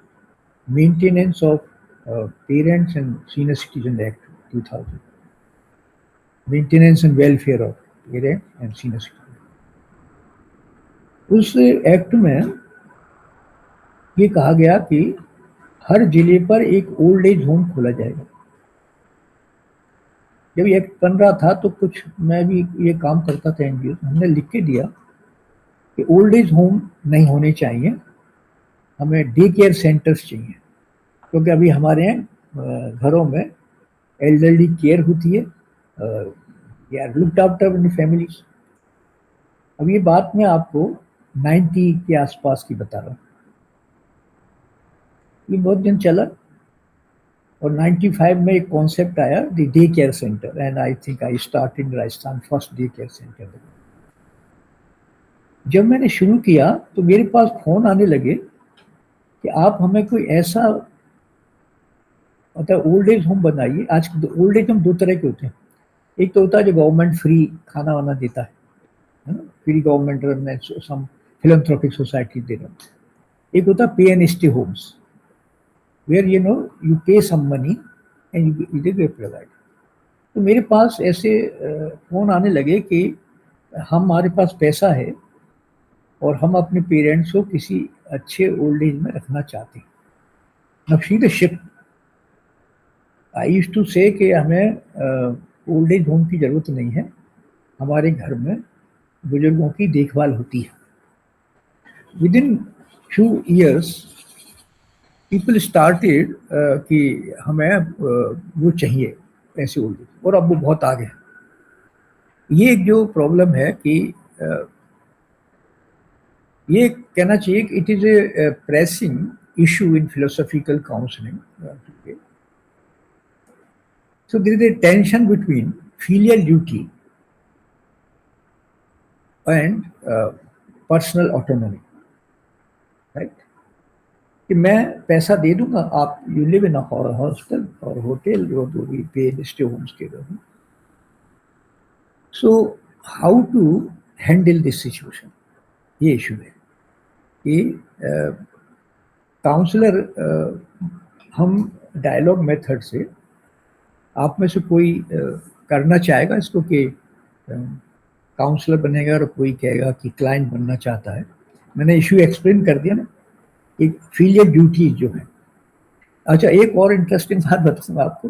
maintenance of parents and senior citizen act 2000, maintenance and welfare of parents and senior citizen. उस एक्ट में ये कहा गया कि हर जिले पर एक ओल्ड एज होम खोला जाएगा। जब ये एक्ट बन रहा था तो कुछ, मैं भी ये काम करता था एनजीओ, हमने लिख के दिया कि ओल्ड एज होम नहीं होने चाहिए, हमें डे केयर सेंटर्स चाहिए, क्योंकि अभी हमारे यहाँ घरों में एल्डरली केयर होती है, यार लुक्ड आफ्टर इन फैमिलीज। अब ये बात मैं आपको 90 के आसपास की बता रहा हूँ, ये बहुत दिन चला। और 95 में एक कॉन्सेप्ट आया the day care centre, and I think I start in Rajasthan first day care centre. जब मैंने शुरू किया तो मेरे पास फोन आने लगे कि आप हमें कोई ऐसा, मतलब ओल्ड एज होम बनाइए। आज ओल्ड एज होम दो तरह के होते हैं, एक तो होता है जो गवर्नमेंट फ्री खाना वाना देता है ना, free government run some philanthropic society दे रहा है। एक होता है pay and stay homes, where you pay some money and you get provided। तो मेरे पास ऐसे फोन आने लगे कि हमारे पास पैसा है और हम अपने पेरेंट्स को किसी अच्छे ओल्ड एज में रखना चाहते हैं। Now see the shift। I used to say कि हमें ओल्ड एज होम की जरूरत नहीं है, हमारे घर में बुजुर्गों की देखभाल होती है। Within few years people started कि हमें वो चाहिए ऐसे ओल्ड एज, और अब वो बहुत आगे है। ये एक जो प्रॉब्लम है कि ये कहना चाहिए कि it is a pressing issue in philosophical counselling. So there is a tension between filial duty and personal autonomy, right. कि मैं पैसा दे दूंगा, आप यू लिव इन हॉस्टल और होटल जो भी पेड स्टे होम्स के रहो. So how to handle this situation, ये इशू है कि काउंसलर हम डायलॉग मेथड से, आप में से कोई करना चाहेगा इसको कि काउंसलर बनेगा और कोई कहेगा कि क्लाइंट बनना चाहता है. मैंने इशू एक्सप्लेन कर दिया ना, एक फिलियल ड्यूटी जो है. अच्छा, एक और इंटरेस्टिंग बात बताऊंगा आपको.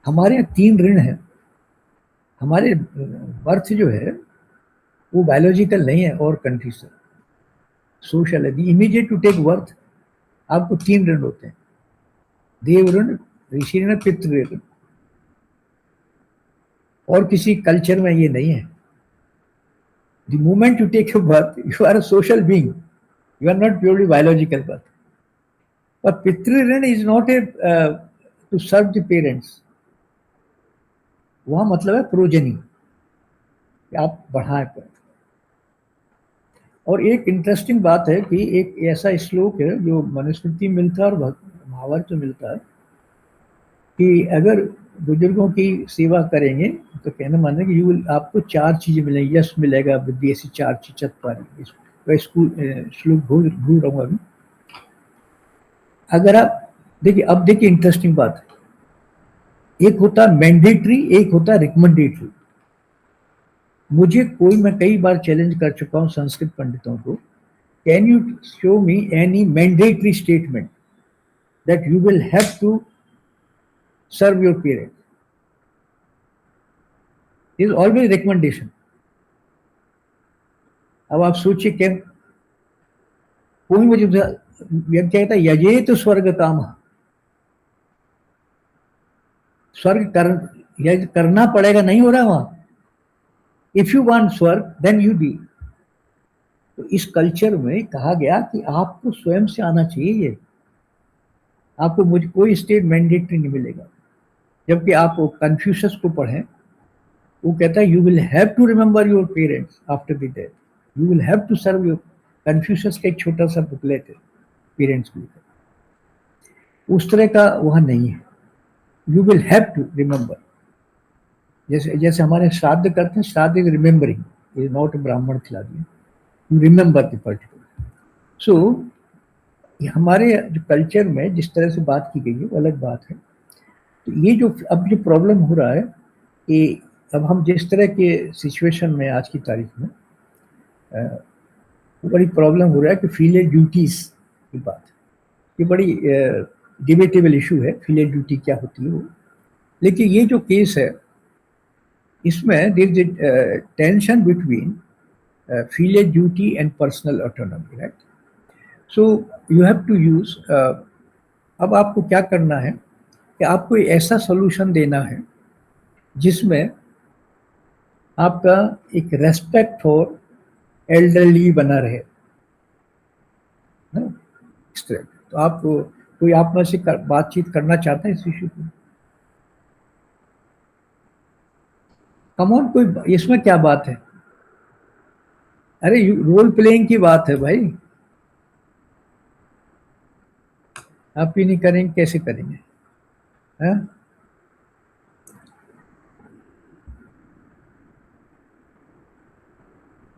हमारे यहाँ 3 ऋण हैं. हमारे बर्थ जो है वो बायोलॉजिकल नहीं है और कंट्री से सोशल है. The immediate to take birth आपको 3 ऋण होते हैं: देव ऋण, ऋषि ऋण, पितृ ऋण. और किसी कल्चर में ये नहीं है. The moment you take your birth, you are a social being. You are not purely biological birth. But Pitri Rin is not a to serve the parents. वहाँ मतलब है प्रोजनी, कि आप बढ़ाएं पर. और एक इंटरेस्टिंग बात है कि एक ऐसा श्लोक है जो मनुस्मृति में मिलता है और महाभारत में मिलता है कि अगर बुजुर्गों की सेवा करेंगे तो कहना माने कि आपको 4 चीजें मिलेंगी. यश मिलेगा, बुद्धि, ऐसी 4 चीज चतुरारी. श्लोक भूल रहा हूँ अभी. अगर आप देखिए, अब देखिए इंटरेस्टिंग बात, एक होता है मैंडेटरी, एक होता है रिकमेंडेटरी. मुझे मैं कई बार चैलेंज कर चुका हूँ संस्कृत पंडितों को, can you show me any mandatory statement that you will have to serve your parents. It is always recommendation. अब आप सोचिए, क्या कोई मुझे व्यक्ति कहता है यजे तो स्वर्ग काम, स्वर्ग करना पड़ेगा, नहीं हो रहा वहां. इफ यू वांट स्वर्ग देन यू बी. तो इस कल्चर में कहा गया कि आपको स्वयं से आना चाहिए. ये आपको मुझे कोई स्टेट मैंडेटरी नहीं मिलेगा. जबकि आप कन्फ्यूशस को पढ़ें, वो कहता है you will have to remember your parents after the death, you will have to serve your. Confucius का एक छोटा सा बुकलेट है पेरेंट्स को लेकर. उस तरह का वहां नहीं है. You will have to remember. जैसे हमारे श्राद्ध करते हैं, श्राद्ध इज रिमेंबरिंग, इज नॉट ब्राह्मण खिला दिया, यू रिमेंबर द पर्टिकुलर. सो हमारे जो कल्चर में जिस तरह से बात की गई है वो अलग बात है. तो ये जो अब जो प्रॉब्लम हो रहा है कि अब हम जिस तरह के सिचुएशन में आज की तारीख में बड़ी प्रॉब्लम हो रहा है कि फिलियल ड्यूटीज की बात, ये बड़ी डिबेटेबल इशू है. फिलियल ड्यूटी क्या होती है वो. लेकिन ये जो केस है इसमें there is tension between filial duty and personal autonomy, right. So you have to use. अब आपको क्या करना है कि आपको ऐसा सॉल्यूशन देना है जिसमें आपका एक रेस्पेक्ट फॉर एल्डरली बना रहे ना, इस तरह. तो आप कोई आप में से बातचीत करना चाहता है इस इशू पर? कम ऑन, कोई इसमें क्या बात है? अरे रोल प्लेइंग की बात है भाई. आप ही नहीं करेंगे कैसे करेंगे? है?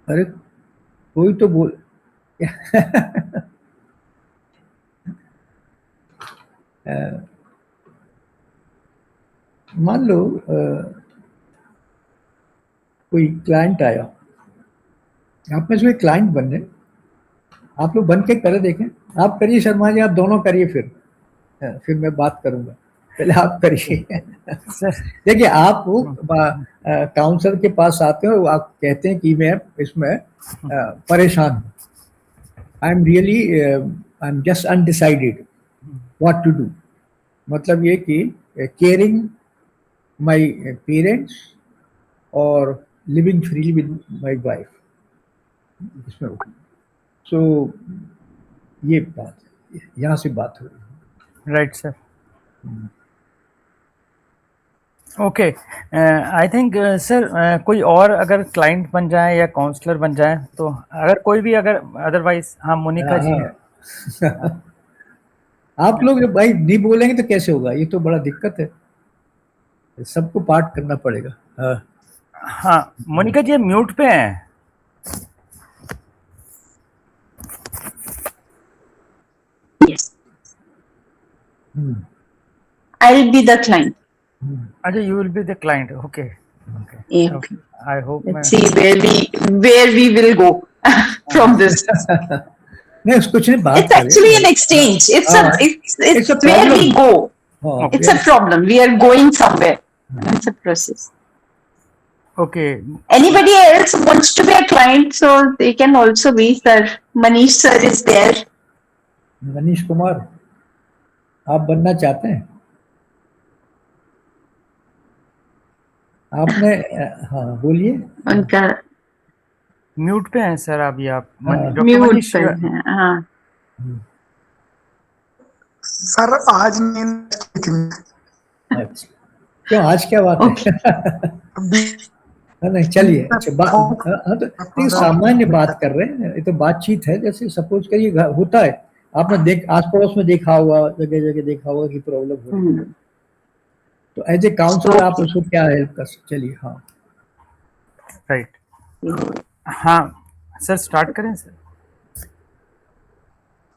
अरे कोई तो बोल. मान लो कोई क्लाइंट आया, आप में से कोई क्लाइंट बनने, आप लोग बन के कर देखें. आप करिए शर्मा जी, आप दोनों करिए, फिर मैं बात करूंगा. पहले आप करिए. देखिए, आप काउंसलर के पास आते हो, आप कहते हैं कि मैं इसमें परेशान हूँ. I am just undecided what to do. मतलब ये कि केयरिंग माय पेरेंट्स और living freely with my wife, इसमें सो ये बात है, यहाँ से बात हो रही है। Right sir. Okay, I think sir कोई और अगर क्लाइंट बन जाए या काउंसलर बन जाए तो, अगर कोई भी, अगर अदरवाइज, हाँ मोनिका जी हैं। हाँ। आप लोग भाई नहीं बोलेंगे तो कैसे होगा, ये तो बड़ा दिक्कत है, सबको पार्ट करना पड़ेगा। हाँ हाँ मोनिका जी म्यूट पे हैं। Yes. I'll be the client. अच्छा, you will be the client. Okay Yeah. Okay, I hope Let's see where we will go from this. नहीं कुछ नहीं, बात It's actually an exchange. It's हाँ, it's a where we problem. go. हाँ, It's a problem. We are going somewhere. It's a process. Okay. Anybody else wants to be a client, so they can also be, sir. Manish sir is there. Manish Kumar, आप बनना चाहते हैं? आपने हाँ बोलिए। उनका mute पे हैं सर अभी आप। हाँ। डॉक्टर म्यूट मनीष, पर है। हाँ सर आज नहीं अच्छा, क्यों आज क्या बात है? नहीं चलिए, अच्छा बात, हाँ तो सामान्य बात कर रहे हैं, ये तो बातचीत है। जैसे सपोज करिए होता है, आपने आस पड़ोस में देखा होगा, जगह जगह देखा होगा कि प्रॉब्लम हो रही है, तो एज ए काउंसलर आप उसको क्या हेल्प कर सकते? चलिए हाँ राइट। हाँ सर स्टार्ट करें सर।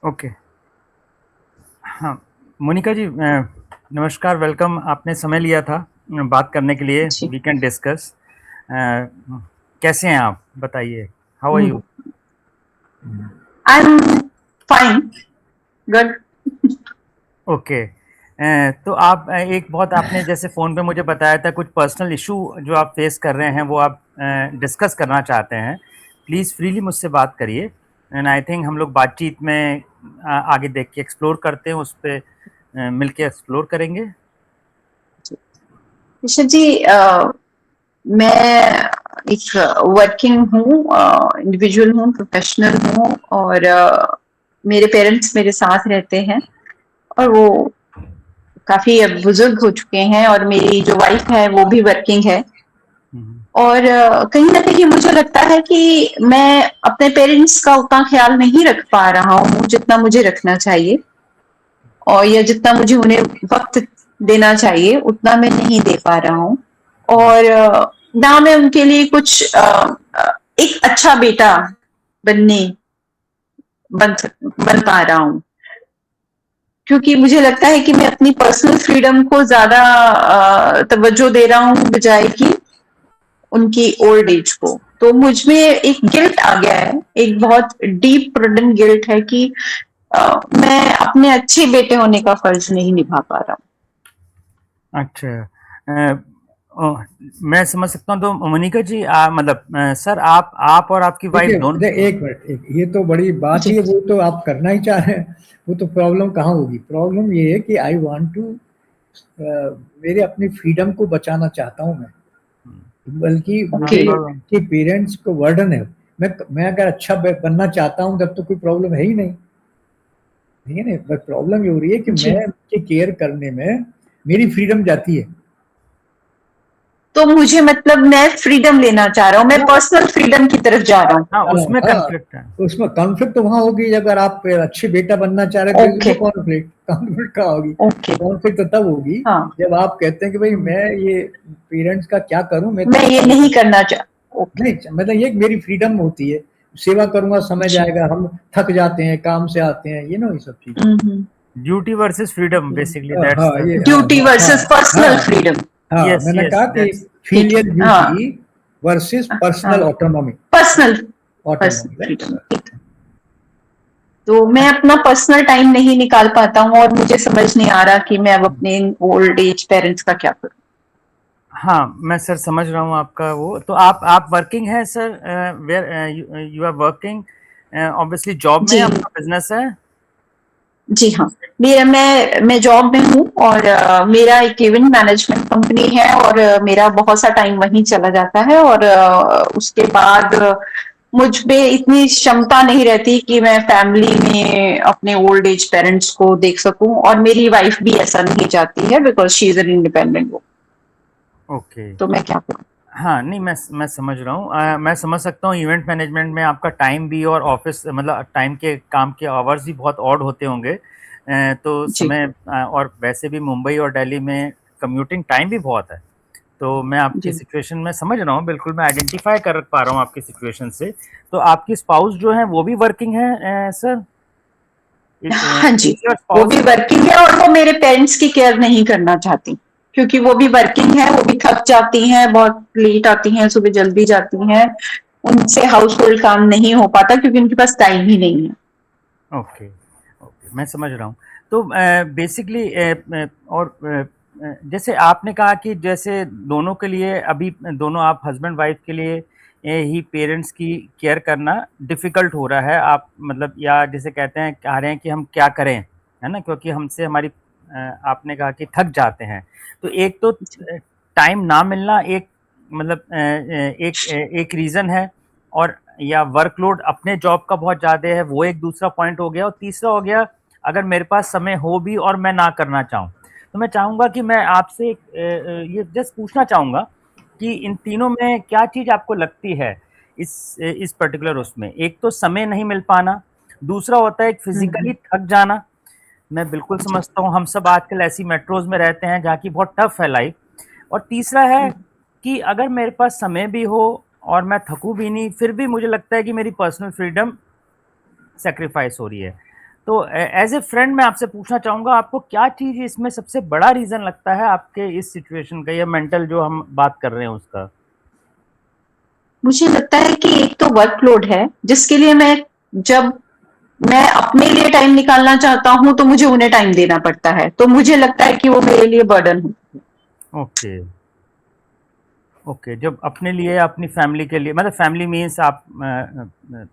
ओके हाँ मोनिका जी नमस्कार, वेलकम। आपने समय लिया था बात करने के लिए, वी कैन डिस्कस। कैसे हैं आप, बताइए, how are you? I am fine, good. Okay, तो आप एक बहुत, आपने जैसे फ़ोन पे मुझे बताया था कुछ पर्सनल इशू जो आप फेस कर रहे हैं वो आप डिस्कस करना चाहते हैं। प्लीज़ फ्रीली मुझसे बात करिए, एंड आई थिंक हम लोग बातचीत में आगे देख के एक्सप्लोर करते हैं, उस पर मिल के एक्सप्लोर करेंगे। ऋषभ जी, मैं एक वर्किंग हूँ, इंडिविजुअल हूँ, प्रोफेशनल हूँ, और मेरे पेरेंट्स मेरे साथ रहते हैं और वो काफी अब बुजुर्ग हो चुके हैं, और मेरी जो वाइफ है वो भी वर्किंग है। और कहीं ना कहीं मुझे लगता है कि मैं अपने पेरेंट्स का उतना ख्याल नहीं रख पा रहा हूँ जितना मुझे रखना चाहिए, और या जितना मुझे उन्हें वक्त देना चाहिए उतना मैं नहीं दे पा रहा हूँ, और ना मैं उनके लिए कुछ एक अच्छा बेटा बन पा रहा हूँ, क्योंकि मुझे लगता है कि मैं अपनी पर्सनल फ्रीडम को ज्यादा तवज्जो दे रहा हूँ बजाय कि उनकी ओल्ड एज को। तो मुझ में एक गिल्ट आ गया है, एक बहुत डीप रुडन गिल्ट है कि मैं अपने अच्छे बेटे होने का फर्ज नहीं निभा पा रहा हूँ। अच्छा, मैं समझ सकता हूँ। तो मोनिका जी मतलब सर आप और आपकी वाइफ दोनों, एक मिनट, ये तो बड़ी बात है, वो तो आप करना ही चाह रहे हैं, वो तो प्रॉब्लम कहाँ होगी? प्रॉब्लम ये है कि आई वांट टू, मेरे अपनी फ्रीडम को बचाना चाहता हूँ मैं, बल्कि मेरे पेरेंट्स को वर्डन है। मैं अगर अच्छा बनना चाहता हूँ तब तो कोई प्रॉब्लम है ही नहीं, ठीक है ना? बस प्रॉब्लम ये हो रही है कि मैं उनकी केयर करने में मेरी फ्रीडम जाती है। तो मुझे मतलब मैं फ्रीडम लेना चाह रहा हूँ, मैं पर्सनल फ्रीडम की तरफ जा रहा हूँ। हाँ, उसमें कॉन्फ्लिक्ट है। उसमें कॉन्फ्लिक्ट तो वहाँ होगी अगर आप अच्छे बेटा बनना चाह रहे हैं, तो कॉन्फ्लिक्ट कहाँ होगी? कॉन्फ्लिक्ट तो तब होगी जब आप कहते हैं कि भाई मैं ये पेरेंट्स का क्या करूँ, मैं ये नहीं करना चाहता। नहीं, मतलब ये मेरी फ्रीडम होती है, सेवा करूंगा, समय जाएगा, हम थक जाते हैं, काम से आते हैं, ये सब चीजें। Duty versus freedom, basically duty versus personal freedom. हाँ, मैंने कहा कि filial duty versus personal autonomy, personal freedom. तो मैं अपना पर्सनल टाइम नहीं निकाल पाता हूँ, और मुझे समझ नहीं आ रहा कि मैं अब अपने ओल्ड एज पेरेंट्स का क्या करूँ। हाँ, मैं सर समझ रहा हूँ आपका वो। तो आप वर्किंग है sir? Where you are working? Obviously job में, आपका बिजनेस है? जी हाँ, मैं जॉब में हूँ, और मेरा एक इवेंट मैनेजमेंट कंपनी है, और मेरा बहुत सा टाइम वहीं चला जाता है, और उसके बाद मुझ में इतनी क्षमता नहीं रहती कि मैं फैमिली में अपने ओल्ड एज पेरेंट्स को देख सकूं, और मेरी वाइफ भी ऐसा नहीं चाहती है because she is an independent woman. Okay. तो मैं क्या करूं? हाँ, नहीं मैं समझ रहा हूँ। मैं समझ सकता हूँ इवेंट मैनेजमेंट में आपका टाइम भी और ऑफिस मतलब टाइम के काम के आवर्स भी बहुत ऑड होते होंगे। तो जी। समय और वैसे भी मुंबई और दिल्ली में कम्यूटिंग टाइम भी बहुत है। तो मैं आपकी जी। सिचुएशन में समझ रहा हूँ, बिल्कुल मैं आइडेंटिफाई कर पा रहा हूँ आपकी सिचुएशन से। तो आपकी स्पाउस जो है वो भी वर्किंग है सर? हाँ जी, इज योर वो स्पाउस? भी वर्किंग है और वो मेरे पेरेंट्स की केयर नहीं करना चाहती, क्योंकि वो भी वर्किंग है, वो भी थक जाती हैं, बहुत लेट आती हैं, सुबह जल्दी जाती हैं, उनसे हाउस होल्ड काम नहीं हो पाता क्योंकि उनके पास टाइम ही नहीं है। ओके, ओके, मैं समझ रहा हूँ। तो बेसिकली और जैसे आपने कहा कि जैसे दोनों के लिए अभी दोनों आप हस्बैंड वाइफ के लिए ही पेरेंट्स की केयर करना डिफ़िकल्ट हो रहा है। आप मतलब या जैसे कहते हैं कह रहे हैं कि हम क्या करें, है ना? क्योंकि हमसे हमारी आपने कहा कि थक जाते हैं। तो एक तो टाइम ना मिलना एक मतलब एक रीज़न है, और या वर्कलोड अपने जॉब का बहुत ज़्यादा है वो एक दूसरा पॉइंट हो गया, और तीसरा हो गया अगर मेरे पास समय हो भी और मैं ना करना चाहूँ। तो मैं चाहूँगा कि मैं आपसे ये जस्ट पूछना चाहूँगा कि इन तीनों में क्या चीज़ आपको लगती है इस पर्टिकुलर उसमें? एक तो समय नहीं मिल पाना, दूसरा होता है फिज़िकली थक जाना। मैं बिल्कुल जी। समझता हूँ, हम सब आजकल ऐसी मेट्रोज़ में रहते हैं जहाँ की बहुत टफ़ है लाइफ़। और तीसरा है कि अगर मेरे पास समय भी हो और मैं थकूँ भी नहीं, फिर भी मुझे लगता है कि मेरी पर्सनल फ्रीडम सैक्रिफाइस हो रही है। तो एज़ ए फ्रेंड मैं आपसे पूछना चाहूँगा, आपको क्या चीज़ इसमें सबसे बड़ा रीज़न लगता है आपके इस सिचुएशन का, या मेंटल जो हम बात कर रहे हैं उसका? मुझे लगता है कि एक तो वर्कलोड है, जिसके लिए जब मैं अपने लिए टाइम निकालना चाहता हूँ तो मुझे उन्हें टाइम देना पड़ता है, तो मुझे लगता है कि वो मेरे लिए बर्डन है। Okay, okay. जब अपने लिए, अपनी फैमिली के लिए मतलब फैमिली मीन्स आप अ,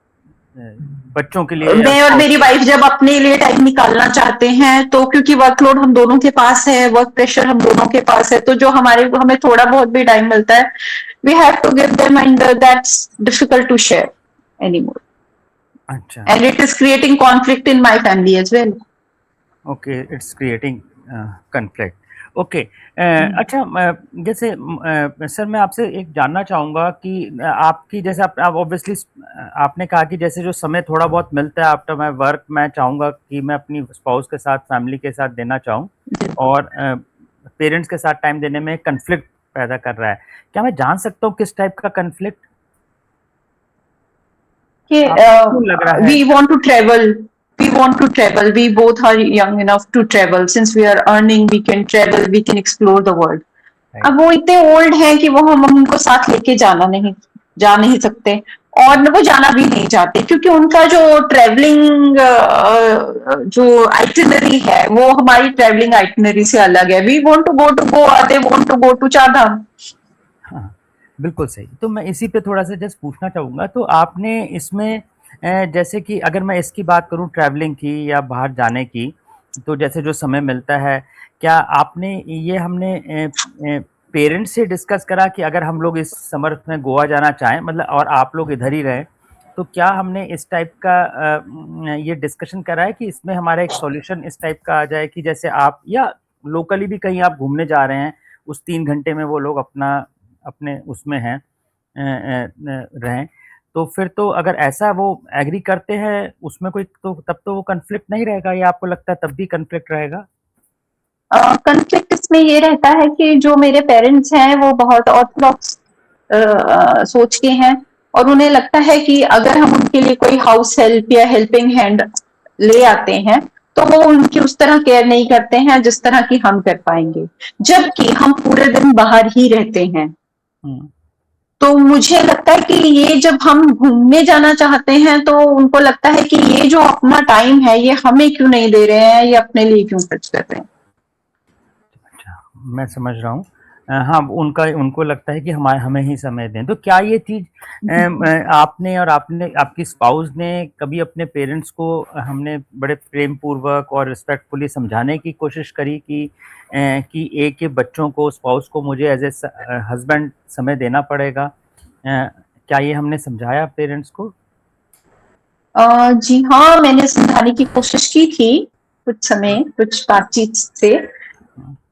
बच्चों के लिए या मैं और स्पाउस मेरी के लिए? वाइफ जब अपने लिए टाइम निकालना चाहते हैं, तो क्योंकि वर्कलोड हम दोनों के पास है, वर्क प्रेशर हम दोनों के पास है, तो जो हमें थोड़ा बहुत भी टाइम मिलता है, we have to give them, and that's difficult to share anymore, अच्छा। And it is creating conflict in my family as well. Okay, it's creating conflict. Okay. अच्छा, जैसे सर मैं आपसे एक जानना चाहूँगा कि आपकी जैसे आप ऑब्वियसली आपने कहा कि जैसे जो समय थोड़ा बहुत मिलता है आफ्टर माय वर्क, मैं चाहूँगा कि मैं अपनी स्पाउस के साथ, फैमिली के साथ देना चाहूँ, और पेरेंट्स के साथ टाइम देने में कॉन्फ्लिक्ट पैदा कर रहा है। क्या मैं जान सकता हूँ किस टाइप का कॉन्फ्लिक्ट आपको क्यों लग रहा है? We want to travel. We want to travel. We both are young enough to travel. Since we are earning, we can travel. We can explore the world. Right. अब वो इतने ओल्ड हैं कि वो हम उनको साथ लेके जा नहीं सकते, और वो जाना भी नहीं चाहते, क्योंकि उनका जो ट्रेवलिंग जो आइटिनरी है वो हमारी ट्रेवलिंग आइटिनरी से अलग है। We want to go to Goa, they want to go to Chardham. हाँ, बिल्कुल सही। तो मैं इसी पे थोड़ा-सा जस्ट पूछना चाहूँगा, तो आपने इसमें जैसे कि अगर मैं इसकी बात करूँ ट्रैवलिंग की या बाहर जाने की, तो जैसे जो समय मिलता है, क्या आपने ये हमने पेरेंट्स से डिस्कस करा कि अगर हम लोग इस समर में गोवा जाना चाहें मतलब और आप लोग इधर ही रहें, तो क्या हमने इस टाइप का ये डिस्कशन करा है कि इसमें हमारा एक सॉल्यूशन इस टाइप का आ जाए कि जैसे आप या लोकली भी कहीं आप घूमने जा रहे हैं, उस 3 घंटे में वो लोग अपने उसमें हैं रहें। तो फिर तो अगर ऐसा वो एग्री करते हैं उसमें कोई तो तब तो वो कॉन्फ्लिक्ट नहीं रहेगा, या आपको लगता है तब भी कॉन्फ्लिक्ट रहेगा? कॉन्फ्लिक्ट इसमें ये रहता है कि जो मेरे पेरेंट्स हैं वो बहुत ऑर्थोडॉक्स सोच के हैं, और उन्हें लगता है कि अगर हम उनके लिए कोई हाउस हेल्प या हेल्पिंग हैंड ले आते हैं, तो वो उनकी उस तरह केयर नहीं करते हैं जिस तरह की हम कर पाएंगे, जबकि हम पूरे दिन बाहर ही रहते हैं। हुँ। तो मुझे लगता है कि ये जब हम घूमने जाना चाहते हैं, तो उनको लगता है कि ये जो अपना टाइम है ये हमें क्यों नहीं दे रहे हैं, ये अपने लिए क्यों खर्च कर रहे हैं। अच्छा, मैं समझ रहा हूँ। हाँ, उनको लगता है कि हमें ही समय दें। तो क्या ये चीज़ आपने और आपकी स्पाउस ने कभी अपने पेरेंट्स को हमने बड़े प्रेम पूर्वक और रिस्पेक्टफुली समझाने की कोशिश करी कि एक ये बच्चों को, स्पाउस को मुझे एज़ हस्बैंड समय देना पड़ेगा? क्या ये हमने समझाया पेरेंट्स को? जी हाँ, मैंने समझाने की कोशिश की थी कुछ समय, कुछ बातचीत से,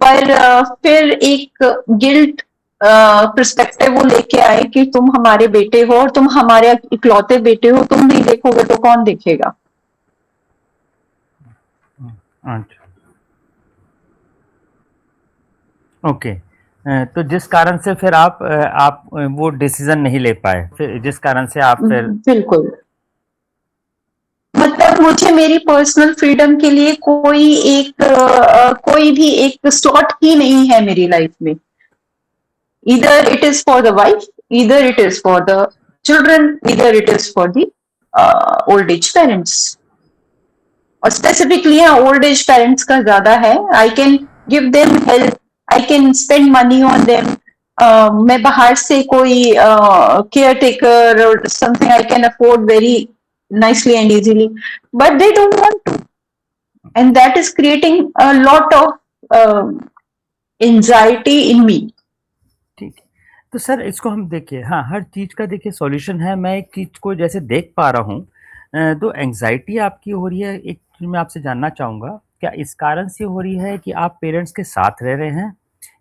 पर फिर एक गिल्ट पर्सपेक्टिव वो लेके आए कि तुम हमारे बेटे हो और तुम हमारे इकलौते बेटे हो, तुम नहीं देखोगे तो कौन देखेगा। अच्छा, ओके। तो जिस कारण से फिर आप वो डिसीजन नहीं ले पाए, फिर जिस कारण से आप फिर बिल्कुल, मतलब मुझे मेरी पर्सनल फ्रीडम के लिए कोई भी एक स्लॉट ही नहीं है मेरी लाइफ में। Either it is for the wife, either it is for the children, either it is for the old age parents. और स्पेसिफिकली यहाँ ओल्ड एज पेरेंट्स का ज्यादा है। I can give them help, I can spend money on them. मैं बाहर से कोई care taker और something I can afford very nicely and easily, but they don't want to, and that is creating a lot of anxiety in me. ठीक है। तो sir इसको हम देखिए, हाँ, हर चीज़ का देखिए सॉल्यूशन है। मैं एक चीज़ को जैसे देख पा रहा हूँ, तो एंग्ज़ायटी आपकी हो रही है, एक चीज़ मैं आपसे जानना चाहूँगा, क्या इस कारण से हो रही है कि आप पेरेंट्स के साथ रह रहे हैं?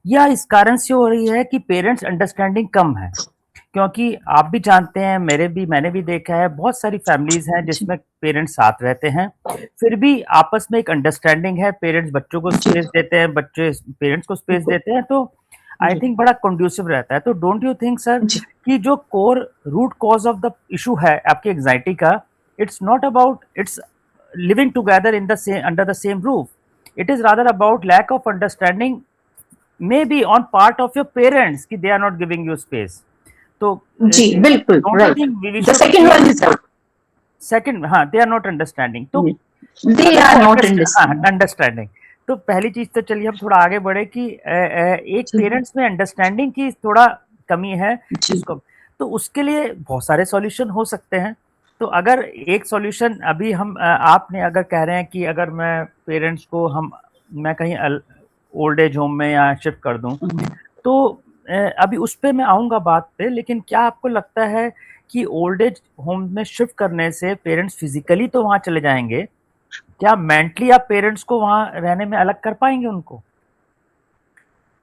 या इस कारण से हो रही है कि पेरेंट्स अंडरस्टैंडिंग कम है? क्योंकि आप भी जानते हैं, मैंने भी देखा है, बहुत सारी फैमिलीज़ हैं जिसमें पेरेंट्स साथ रहते हैं, फिर भी आपस में एक अंडरस्टैंडिंग है, पेरेंट्स बच्चों को स्पेस देते हैं, बच्चे पेरेंट्स को स्पेस देते हैं, तो आई थिंक बड़ा कंड्यूसिव रहता है। तो डोंट यू थिंक सर कि जो core root cause of the issue है आपकी एंग्जाइटी का, it's not about it's living together in the same under the same roof, it is rather about lack of understanding maybe on part of your parents कि they are not giving you space. तो जी बिल्कुल, right. The second one is second, हाँ, they are not understanding. तो they are not understanding. Understanding. तो पहली चीज तो चलिए हम थोड़ा आगे बढ़े कि एक पेरेंट्स में अंडरस्टैंडिंग की थोड़ा कमी है इसको, तो उसके लिए बहुत सारे सॉल्यूशन हो सकते हैं। तो अगर एक सॉल्यूशन अभी हम आपने अगर कह रहे हैं कि अगर मैं पेरेंट्स को मैं कहीं ओल्ड एज होम में या शिफ्ट कर दूं, तो अभी उस पे मैं आऊँगा बात पे, लेकिन क्या आपको लगता है कि ओल्ड एज होम में शिफ्ट करने से पेरेंट्स फिजिकली तो वहाँ चले जाएंगे, क्या मेंटली आप पेरेंट्स को वहाँ रहने में अलग कर पाएंगे उनको?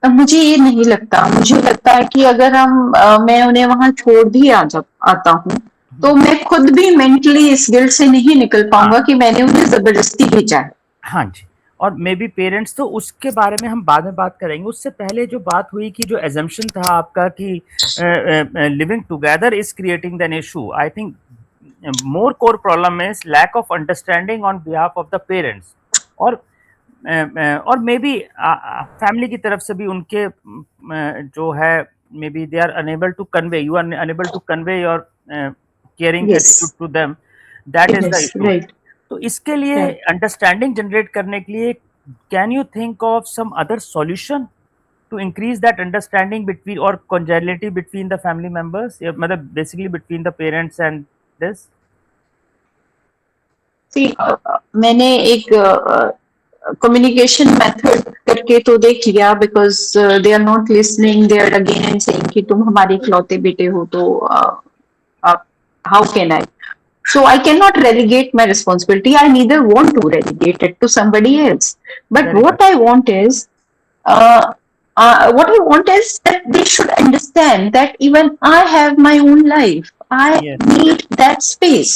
मुझे ये नहीं लगता। मुझे लगता है कि अगर मैं उन्हें वहां छोड़ भी आता हूँ, तो मैं खुद भी मेंटली इस गिल्ट से नहीं निकल पाऊंगा कि मैंने उन्हें जबरदस्ती भेजा है। हाँ जी, और मे बी पेरेंट्स, तो उसके बारे में हम बाद में बात करेंगे। उससे पहले जो बात हुई कि जो एजम्पशन था आपका कि living together is creating than issue, I think more core problem is lack of understanding on behalf of the parents, और मे बी फैमिली की तरफ से भी उनके जो है, maybe they are unable to convey, you are unable to convey your caring attitude to them, that is the issue. तो इसके लिए अंडरस्टैंडिंग जनरेट करने के लिए can you think of some other solution to increase that understanding between or consanguinity between the family members, मतलब basically between the parents and this? See, मैंने एक communication method करके तो देख लिया, because they are not listening, they are again and saying कि तुम हमारे इकलौते बेटे हो, तो how can I? So I cannot relegate my responsibility. I neither want to relegate it to somebody else. But what I want is, that they should understand that even I have my own life. I need that space.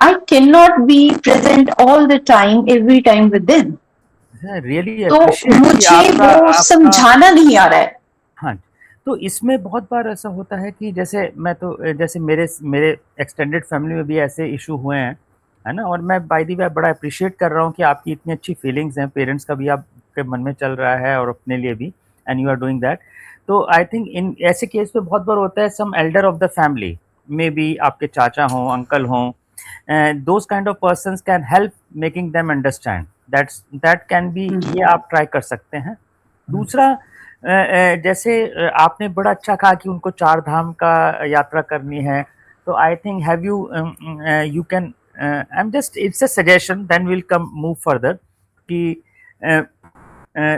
I cannot be present all the time, every time with them. Really तो मुझे वो समझाना नहीं आ रहा है। हाँ, तो इसमें बहुत बार ऐसा होता है कि जैसे मेरे एक्सटेंडेड फैमिली में भी ऐसे इशू हुए हैं, है ना? और मैं बाय द वे बड़ा अप्रिशिएट कर रहा हूँ कि आपकी इतनी अच्छी फीलिंग्स हैं, पेरेंट्स का भी आपके मन में चल रहा है और अपने लिए भी, and you are doing that. तो आई थिंक इन ऐसे केस में बहुत बार होता है, some elder of the family, maybe आपके चाचा हों, अंकल हों, those kind of persons can help making them understand, that can be, ये आप ट्राई कर सकते हैं। दूसरा, जैसे आपने बड़ा अच्छा कहा कि उनको 4 धाम का यात्रा करनी है, तो I think have you can, I am just, it's a suggestion, then will come move further, कि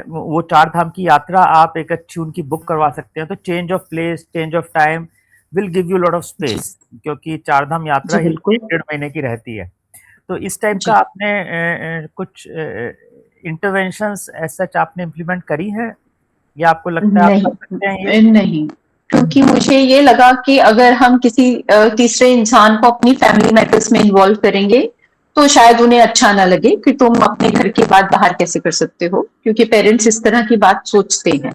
वो 4 धाम की यात्रा आप एक अच्छी उनकी बुक करवा सकते हैं। तो change of place, change of time, will give you lot of space, क्योंकि चारधाम यात्रा जी ही बिल्कुल 1.5 महीने की रहती है। तो इस टाइप जी का आपने कुछ इंटरवेंशंस एज सच आपने इम्प्लीमेंट करी है, या आपको लगता है आप कर सकते हैं ये? नहीं, क्योंकि मुझे ये लगा कि अगर हम किसी तीसरे इंसान को अपनी फैमिली मैटर्स में इन्वॉल्व करेंगे तो शायद उन्हें अच्छा ना लगे कि तुम अपने घर की बात बाहर कैसे कर सकते हो, क्योंकि पेरेंट्स इस तरह की बात सोचते हैं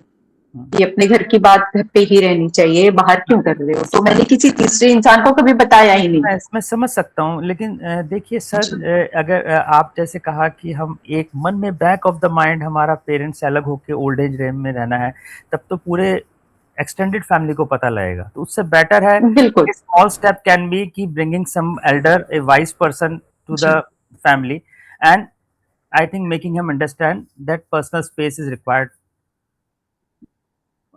कि अपने घर की बात घर पे ही रहनी चाहिए, बाहर क्यों कर रहे हो। तो मैंने किसी तीसरे इंसान को कभी बताया ही नहीं। मैं समझ सकता हूँ, लेकिन देखिए सर, जी अगर आप जैसे कहा कि हम एक मन में बैक ऑफ द माइंड हमारा पेरेंट्स से अलग होके ओल्ड एज में रहना है, तब तो पूरे एक्सटेंडेड फैमिली को पता लगेगा। तो उससे बेटर है बिल्कुल स्मॉल स्टेप कैन बी कि bringing some elder, a wise person to जी the family, and I think making him understand that personal space is required.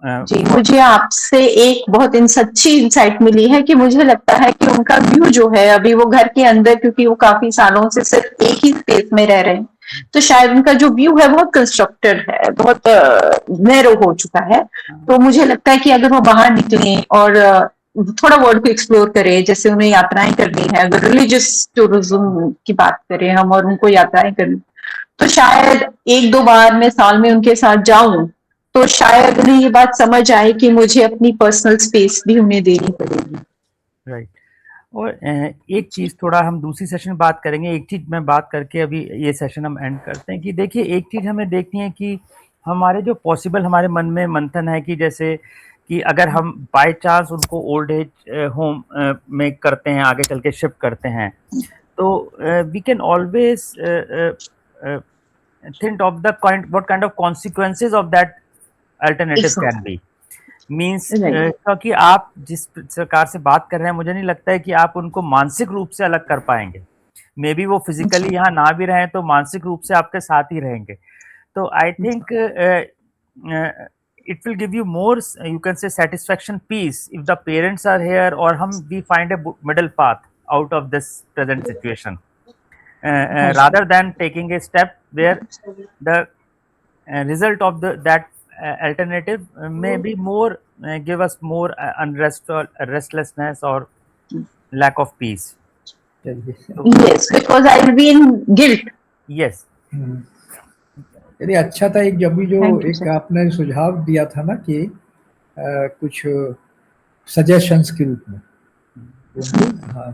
जी, मुझे आपसे एक बहुत सच्ची इंसाइट मिली है कि मुझे लगता है कि उनका व्यू जो है अभी वो घर के अंदर, क्योंकि वो काफी सालों से सिर्फ एक ही स्पेस में रह रहे हैं, तो शायद उनका जो व्यू है बहुत कंस्ट्रक्टेड है, बहुत नैरो हो चुका है। तो मुझे लगता है कि अगर वो बाहर निकले और थोड़ा वर्ल्ड को एक्सप्लोर करें, जैसे उन्हें यात्राएं करनी है, अगर रिलीजियस टूरिज्म की बात करें हम और उनको यात्राएं करनी, तो शायद एक दो बार मैं साल में उनके साथ जाऊं तो शायद उन्हें ये बात समझ आए कि मुझे अपनी पर्सनल स्पेस भी उन्हें देनी पड़ेगी। राइट। और एक चीज थोड़ा हम दूसरी सेशन में बात करेंगे, एक चीज मैं बात करके अभी ये सेशन हम एंड करते हैं कि देखिए, एक चीज हमें देखनी है कि हमारे जो पॉसिबल हमारे मन में मंथन है कि जैसे कि अगर हम बाय चांस उनको ओल्ड एज होम में करते हैं, आगे चल के शिफ्ट करते हैं, तो we can always think of the what kind of consequences of that alternative can be. Means right क्योंकि आप जिस सरकार से बात कर रहे हैं, मुझे नहीं लगता है कि आप उनको मानसिक रूप से अलग कर पाएंगे। मे बी वो फिजिकली यहाँ ना भी रहें तो मानसिक रूप से आपके साथ ही रहेंगे। तो I think it will give you more, you can say, satisfaction, peace, if the parents are here or we find a middle path out of this present situation, rather than taking a step where the result of that alternative may be more, give us more unrest or restlessness or lack of peace. चलिए yes, because I will be in guilt. Yes. चलिए, अच्छा था। एक जब भी जो thank you एक sir. आपने सुझाव दिया था ना कि कुछ सजेशंस के रूप में उनको, हाँ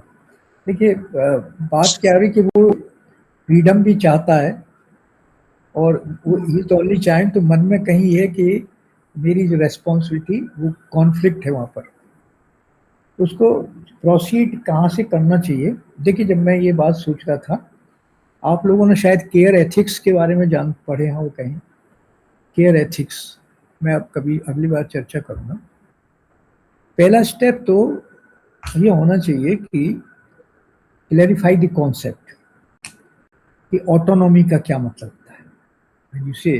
देखिए, बात क्या रही कि वो फ्रीडम भी चाहता है और वो ये तो ओनली चाइल्ड, तो मन में कहीं है कि मेरी जो रेस्पॉन्सिबिलिटी, वो कॉन्फ्लिक्ट है वहाँ पर, उसको प्रोसीड कहाँ से करना चाहिए। देखिए, जब मैं ये बात सोच रहा था, आप लोगों ने शायद केयर एथिक्स के बारे में जान पढ़े हैं, वो कहीं केयर एथिक्स, मैं अब कभी अगली बार चर्चा करूँगा। पहला स्टेप तो ये होना चाहिए कि क्लैरिफाई द कॉन्सेप्ट कि ऑटोनॉमी का क्या मतलब होता है। When you say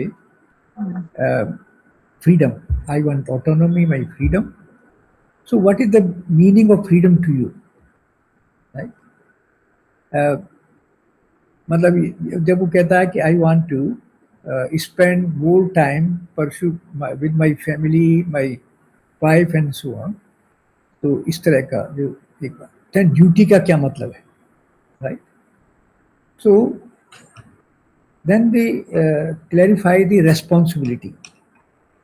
freedom, I want autonomy, my freedom. So what is the meaning of freedom to you? Right? मतलब जब वो कहता है कि I want to spend more time pursue with my family, my wife and so on. तो इस तरह का जो एक बात, then ड्यूटी का क्या मतलब है, right? So then they clarify the responsibility,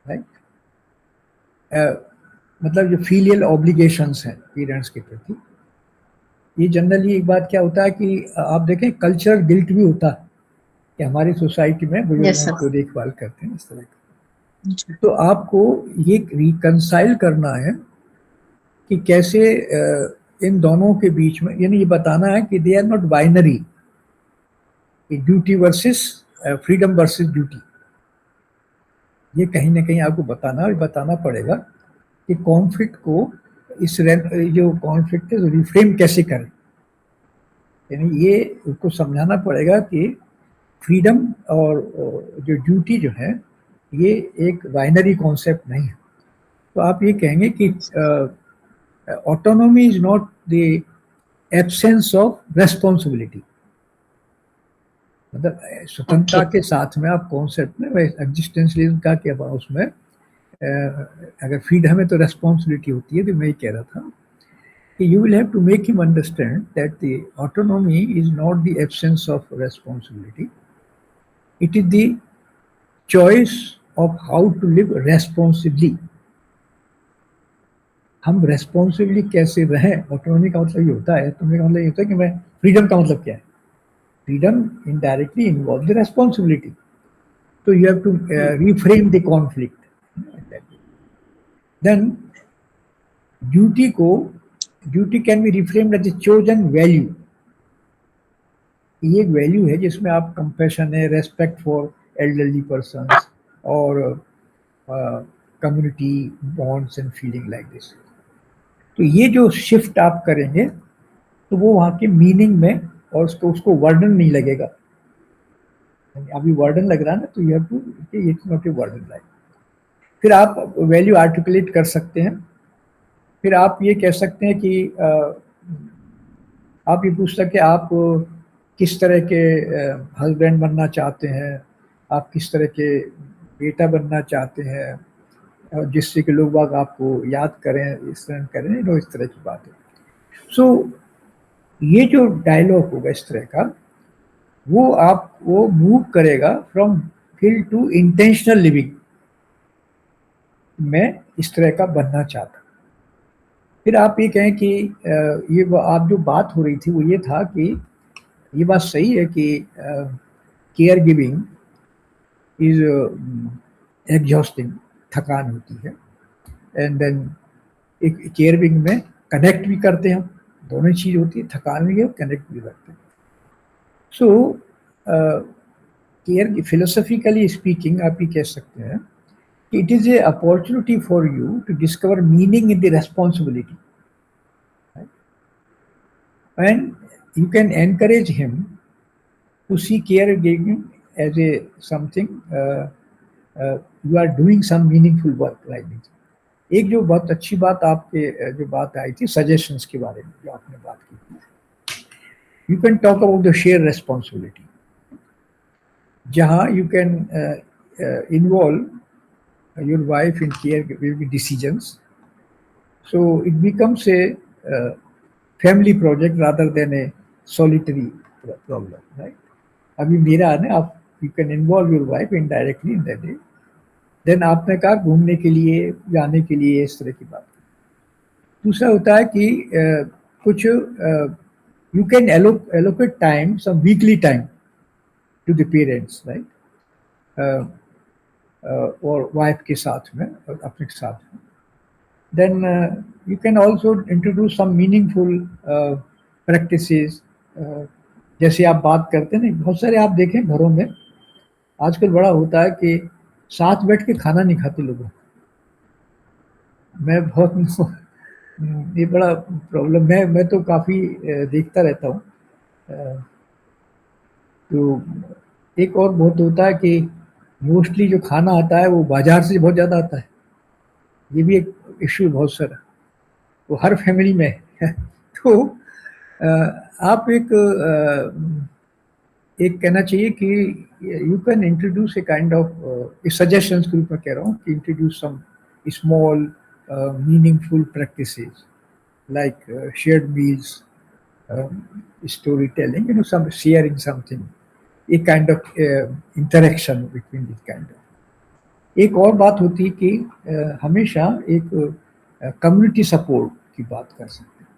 right? मतलब जो filial obligations हैं पेरेंट्स के प्रति, ये जनरली एक बात क्या होता है कि आप देखें, कल्चरल गिल्ट भी होता है कि हमारी सोसाइटी में बुजुर्गों को देखभाल करते हैं इस तरह का। तो आपको ये रिकंसाइल करना है कि कैसे इन दोनों के बीच में, यानी ये बताना है कि they are not binary, duty versus freedom versus duty. ये कहीं ना कहीं आपको बताना पड़ेगा कि कॉन्फ्लिक्ट को, इस जो कॉन्फ्लिक्ट है रिफ्रेम कैसे करें। यानी ये उसको समझाना पड़ेगा कि फ्रीडम और जो ड्यूटी जो है, ये एक बाइनरी कॉन्सेप्ट नहीं है। तो आप ये कहेंगे कि autonomy is not the absence of responsibility, मतलब स्वतंत्रता के साथ में आप कॉन्सेप्ट में एग्जिस्टेंशियलिज्म का क्या उसमें अगर फ्रीडम है तो रेस्पॉन्सिबिलिटी होती है। तो मैं ये कह रहा था कि you will have to make him understand that the autonomy is not the absence of responsibility. It is the choice of how to live responsibly. हम रेस्पॉन्सिबली कैसे रहें, ऑटोनॉमी का मतलब ये होता है, तुम्हें का मतलब ये होता है कि मैं फ्रीडम का मतलब क्या है, freedom indirectly involve the responsibility, तो you have to reframe the conflict. Then duty can be reframed as a chosen value. ये एक वैल्यू है जिसमें आप कंपैशन है, रेस्पेक्ट फॉर एल्डरली पर्सन्स और community bonds and feeling like this. तो ये जो शिफ्ट आप करेंगे तो वो वहाँ के मीनिंग में और उसको वर्डन नहीं लगेगा। अभी वर्डन लग रहा है ना, तो you have to, it's not a burden like. फिर आप वैल्यू आर्टिकुलेट कर सकते हैं। फिर आप ये कह सकते हैं कि आप ये पूछ सकते हैं आप किस तरह के हस्बैंड बनना चाहते हैं, आप किस तरह के बेटा बनना चाहते हैं, जिससे कि लोग बाग आपको याद करें, इस तरह करें, इस तरह की बात है। सो ये जो डायलॉग होगा इस तरह का, वो मूव करेगा from fill to intentional living. मैं इस तरह का बनना चाहता। फिर आप ये कहें कि ये आप जो बात हो रही थी वो ये था कि ये बात सही है कि केयर गिविंग इज एग्जॉस्टिंग, थकान होती है। एंड देन एक केयर गिविंग में कनेक्ट भी करते हैं हम, दोनों चीज़ होती है, थकान भी है और कनेक्ट भी करते हैं। सो केयर फिलोसफिकली स्पीकिंग आप ये कह सकते हैं कि it is a opportunity for you to discover meaning in the responsibility, and you can encourage him to see caregiving as a something you are doing some meaningful work like this. एक जो बहुत अच्छी बात आपके जो बात आई थी suggestions के बारे में जो आपने बात की, you can talk about the shared responsibility, जहाँ you can involve your wife in caregiving decisions, so it becomes a family project rather than a solitary problem, right. अभी मेरा है ना, आप you can involve your wife indirectly in that day. Then आपने कहा घूमने के लिए, जाने के लिए, इस तरह की बात। दूसरा होता है कि कुछ you can allocate time, some weekly time to the parents, right, और वाइफ के साथ में और अपने साथ में। Then you can also introduce some meaningful practices, जैसे आप बात करते हैं ना, बहुत सारे आप देखें घरों में आजकल बड़ा होता है कि साथ बैठ के खाना नहीं खाते लोगों। मैं बहुत ये बड़ा प्रॉब्लम है, मैं तो काफ़ी देखता रहता हूँ। तो एक और बहुत होता है कि मोस्टली जो खाना आता है वो बाजार से बहुत ज़्यादा आता है। ये भी एक इश्यू बहुत सारा, वो हर फैमिली में है। तो आप एक कहना चाहिए कि you can introduce a kind of suggestions के रूप में कह रहा हूँ कि introduce some small meaningful practices like shared meals, story telling, you know, some sharing something, a kind of interaction between this kind of. एक और बात होती है कि हमेशा एक कम्युनिटी सपोर्ट की बात कर सकते हैं।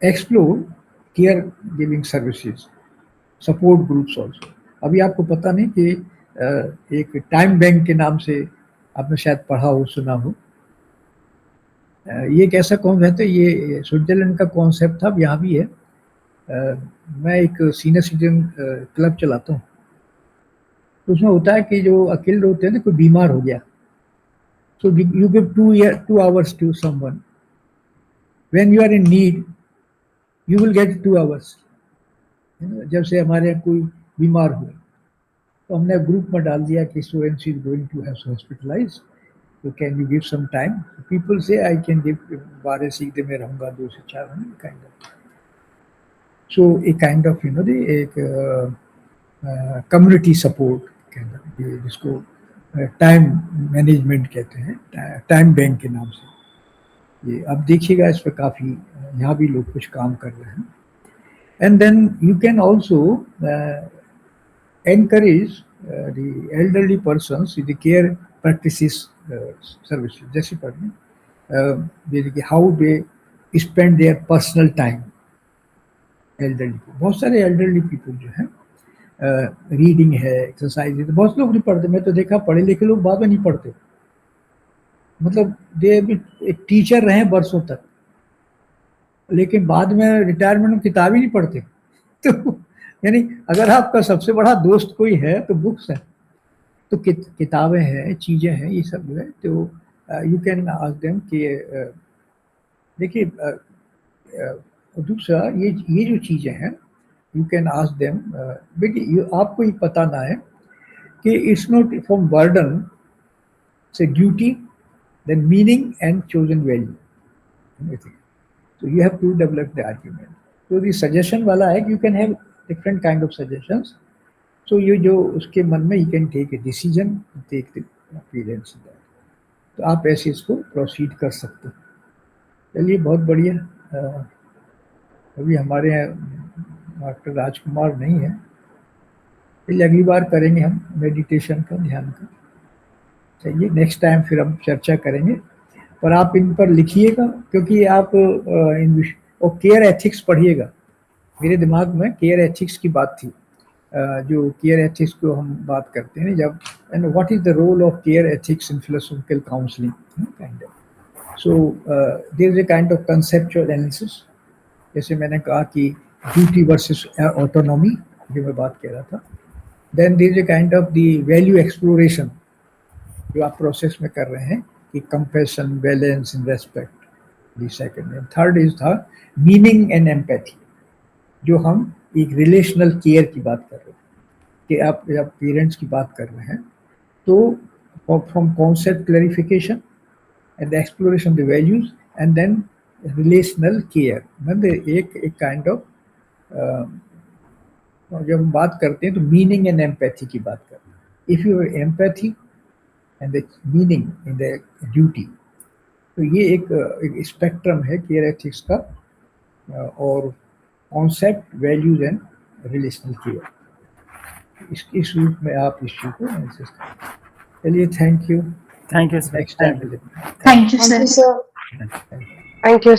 Explore care giving services, support groups also. अभी आपको पता नहीं कि एक टाइम बैंक के नाम से आपने शायद पढ़ा हो, सुना हो। ये एक ऐसा कॉन्सेप्ट है, ये स्विट्जरलैंड का कॉन्सेप्ट था, अब यहाँ भी है। मैं एक सीनियर सिटीजन क्लब चलाता हूँ, तो उसमें होता है कि जो अकेले होते हैं ना, कोई बीमार हो गया, so you give 2 hours to someone. When you are in need, you will get 2 hours. जब से हमारे यहाँ कोई बीमार हुआ तो हमने ग्रुप में डाल दिया कि so and so is going to have hospitalized, so can you give some time? So people say I can give 12 सीधे में रहूँगा, 2 से 4 kind of. So a kind of, you know, the एक कम्युनिटी सपोर्ट जिसको time management कहते हैं, time bank के नाम से। ये अब देखिएगा इस पर काफ़ी यहाँ भी लोग कुछ काम कर रहे हैं। And then you can also encourage the elderly persons with the care practices services, जैसे पढ़ने how they spend their personal time। elderly बहुत सारे elderly people जो हैं रीडिंग है, एक्सरसाइज है, तो बहुत लोग नहीं पढ़ते। मैं तो देखा पढ़े लिखे लोग बाद में नहीं पढ़ते, मतलब दे एक टीचर रहे बरसों तक, लेकिन बाद में रिटायरमेंट में किताब ही नहीं पढ़ते। तो यानी अगर आपका सबसे बड़ा दोस्त कोई है तो बुक्स है, तो किताबें हैं, चीज़ें हैं, ये सब जो है। तो यू कैन आस्क देम कि देखिए दूसरा ये जो चीज़ें हैं, यू कैन आस्क देम बेटी आपको ये पता ना है कि इट्स नॉट फ्रॉम बर्डन से duty then meaning and chosen value. तो you have to develop the argument. तो ये सजेशन वाला है कि you can have different kind of suggestions, so ये जो उसके मन में you can take a decision, take the appearance that, तो आप ऐसे इसको प्रोसीड कर सकते हैं। चलिए बहुत बढ़िया। अभी हमारे यहाँ डॉक्टर राजकुमार नहीं है, चलिए अगली बार करेंगे हम मेडिटेशन का, ध्यान का। चलिए नेक्स्ट टाइम फिर हम चर्चा करेंगे, पर आप इन पर लिखिएगा, क्योंकि आप और केयर एथिक्स पढ़िएगा। मेरे दिमाग में केयर एथिक्स की बात थी, जो केयर एथिक्स को हम बात करते हैं जब, and what is the role of care ethics in philosophical counselling kind of. So there is a kind of conceptual analysis, जैसे मैंने कहा कि ड्यूटी वर्सेस ऑटोनॉमी जो मैं बात कह रहा था। Then there is a kind of the value exploration जो आप प्रोसेस में कर रहे हैं, कि compassion, balance and respect, the second. And third is था मीनिंग एंड एम्पैथी, जो हम एक रिलेशनल केयर की बात कर रहे हैं, कि आप जब पेरेंट्स की बात कर रहे हैं तो from concept clarification and exploration the values and then relational care, मतलब एक काइंड ऑफ जब हम बात करते हैं तो मीनिंग एंड एम्पैथी की बात कर रहे हैं। If you have empathy and the meaning in the duty, तो ये एक स्पेक्ट्रम है केयर एथिक्स का, और concept, values and relational care, इस रूप में आप इस चीज को एनालिसिस करें। चलिए thank you sir. Next time. Thank you, sir. Thank you.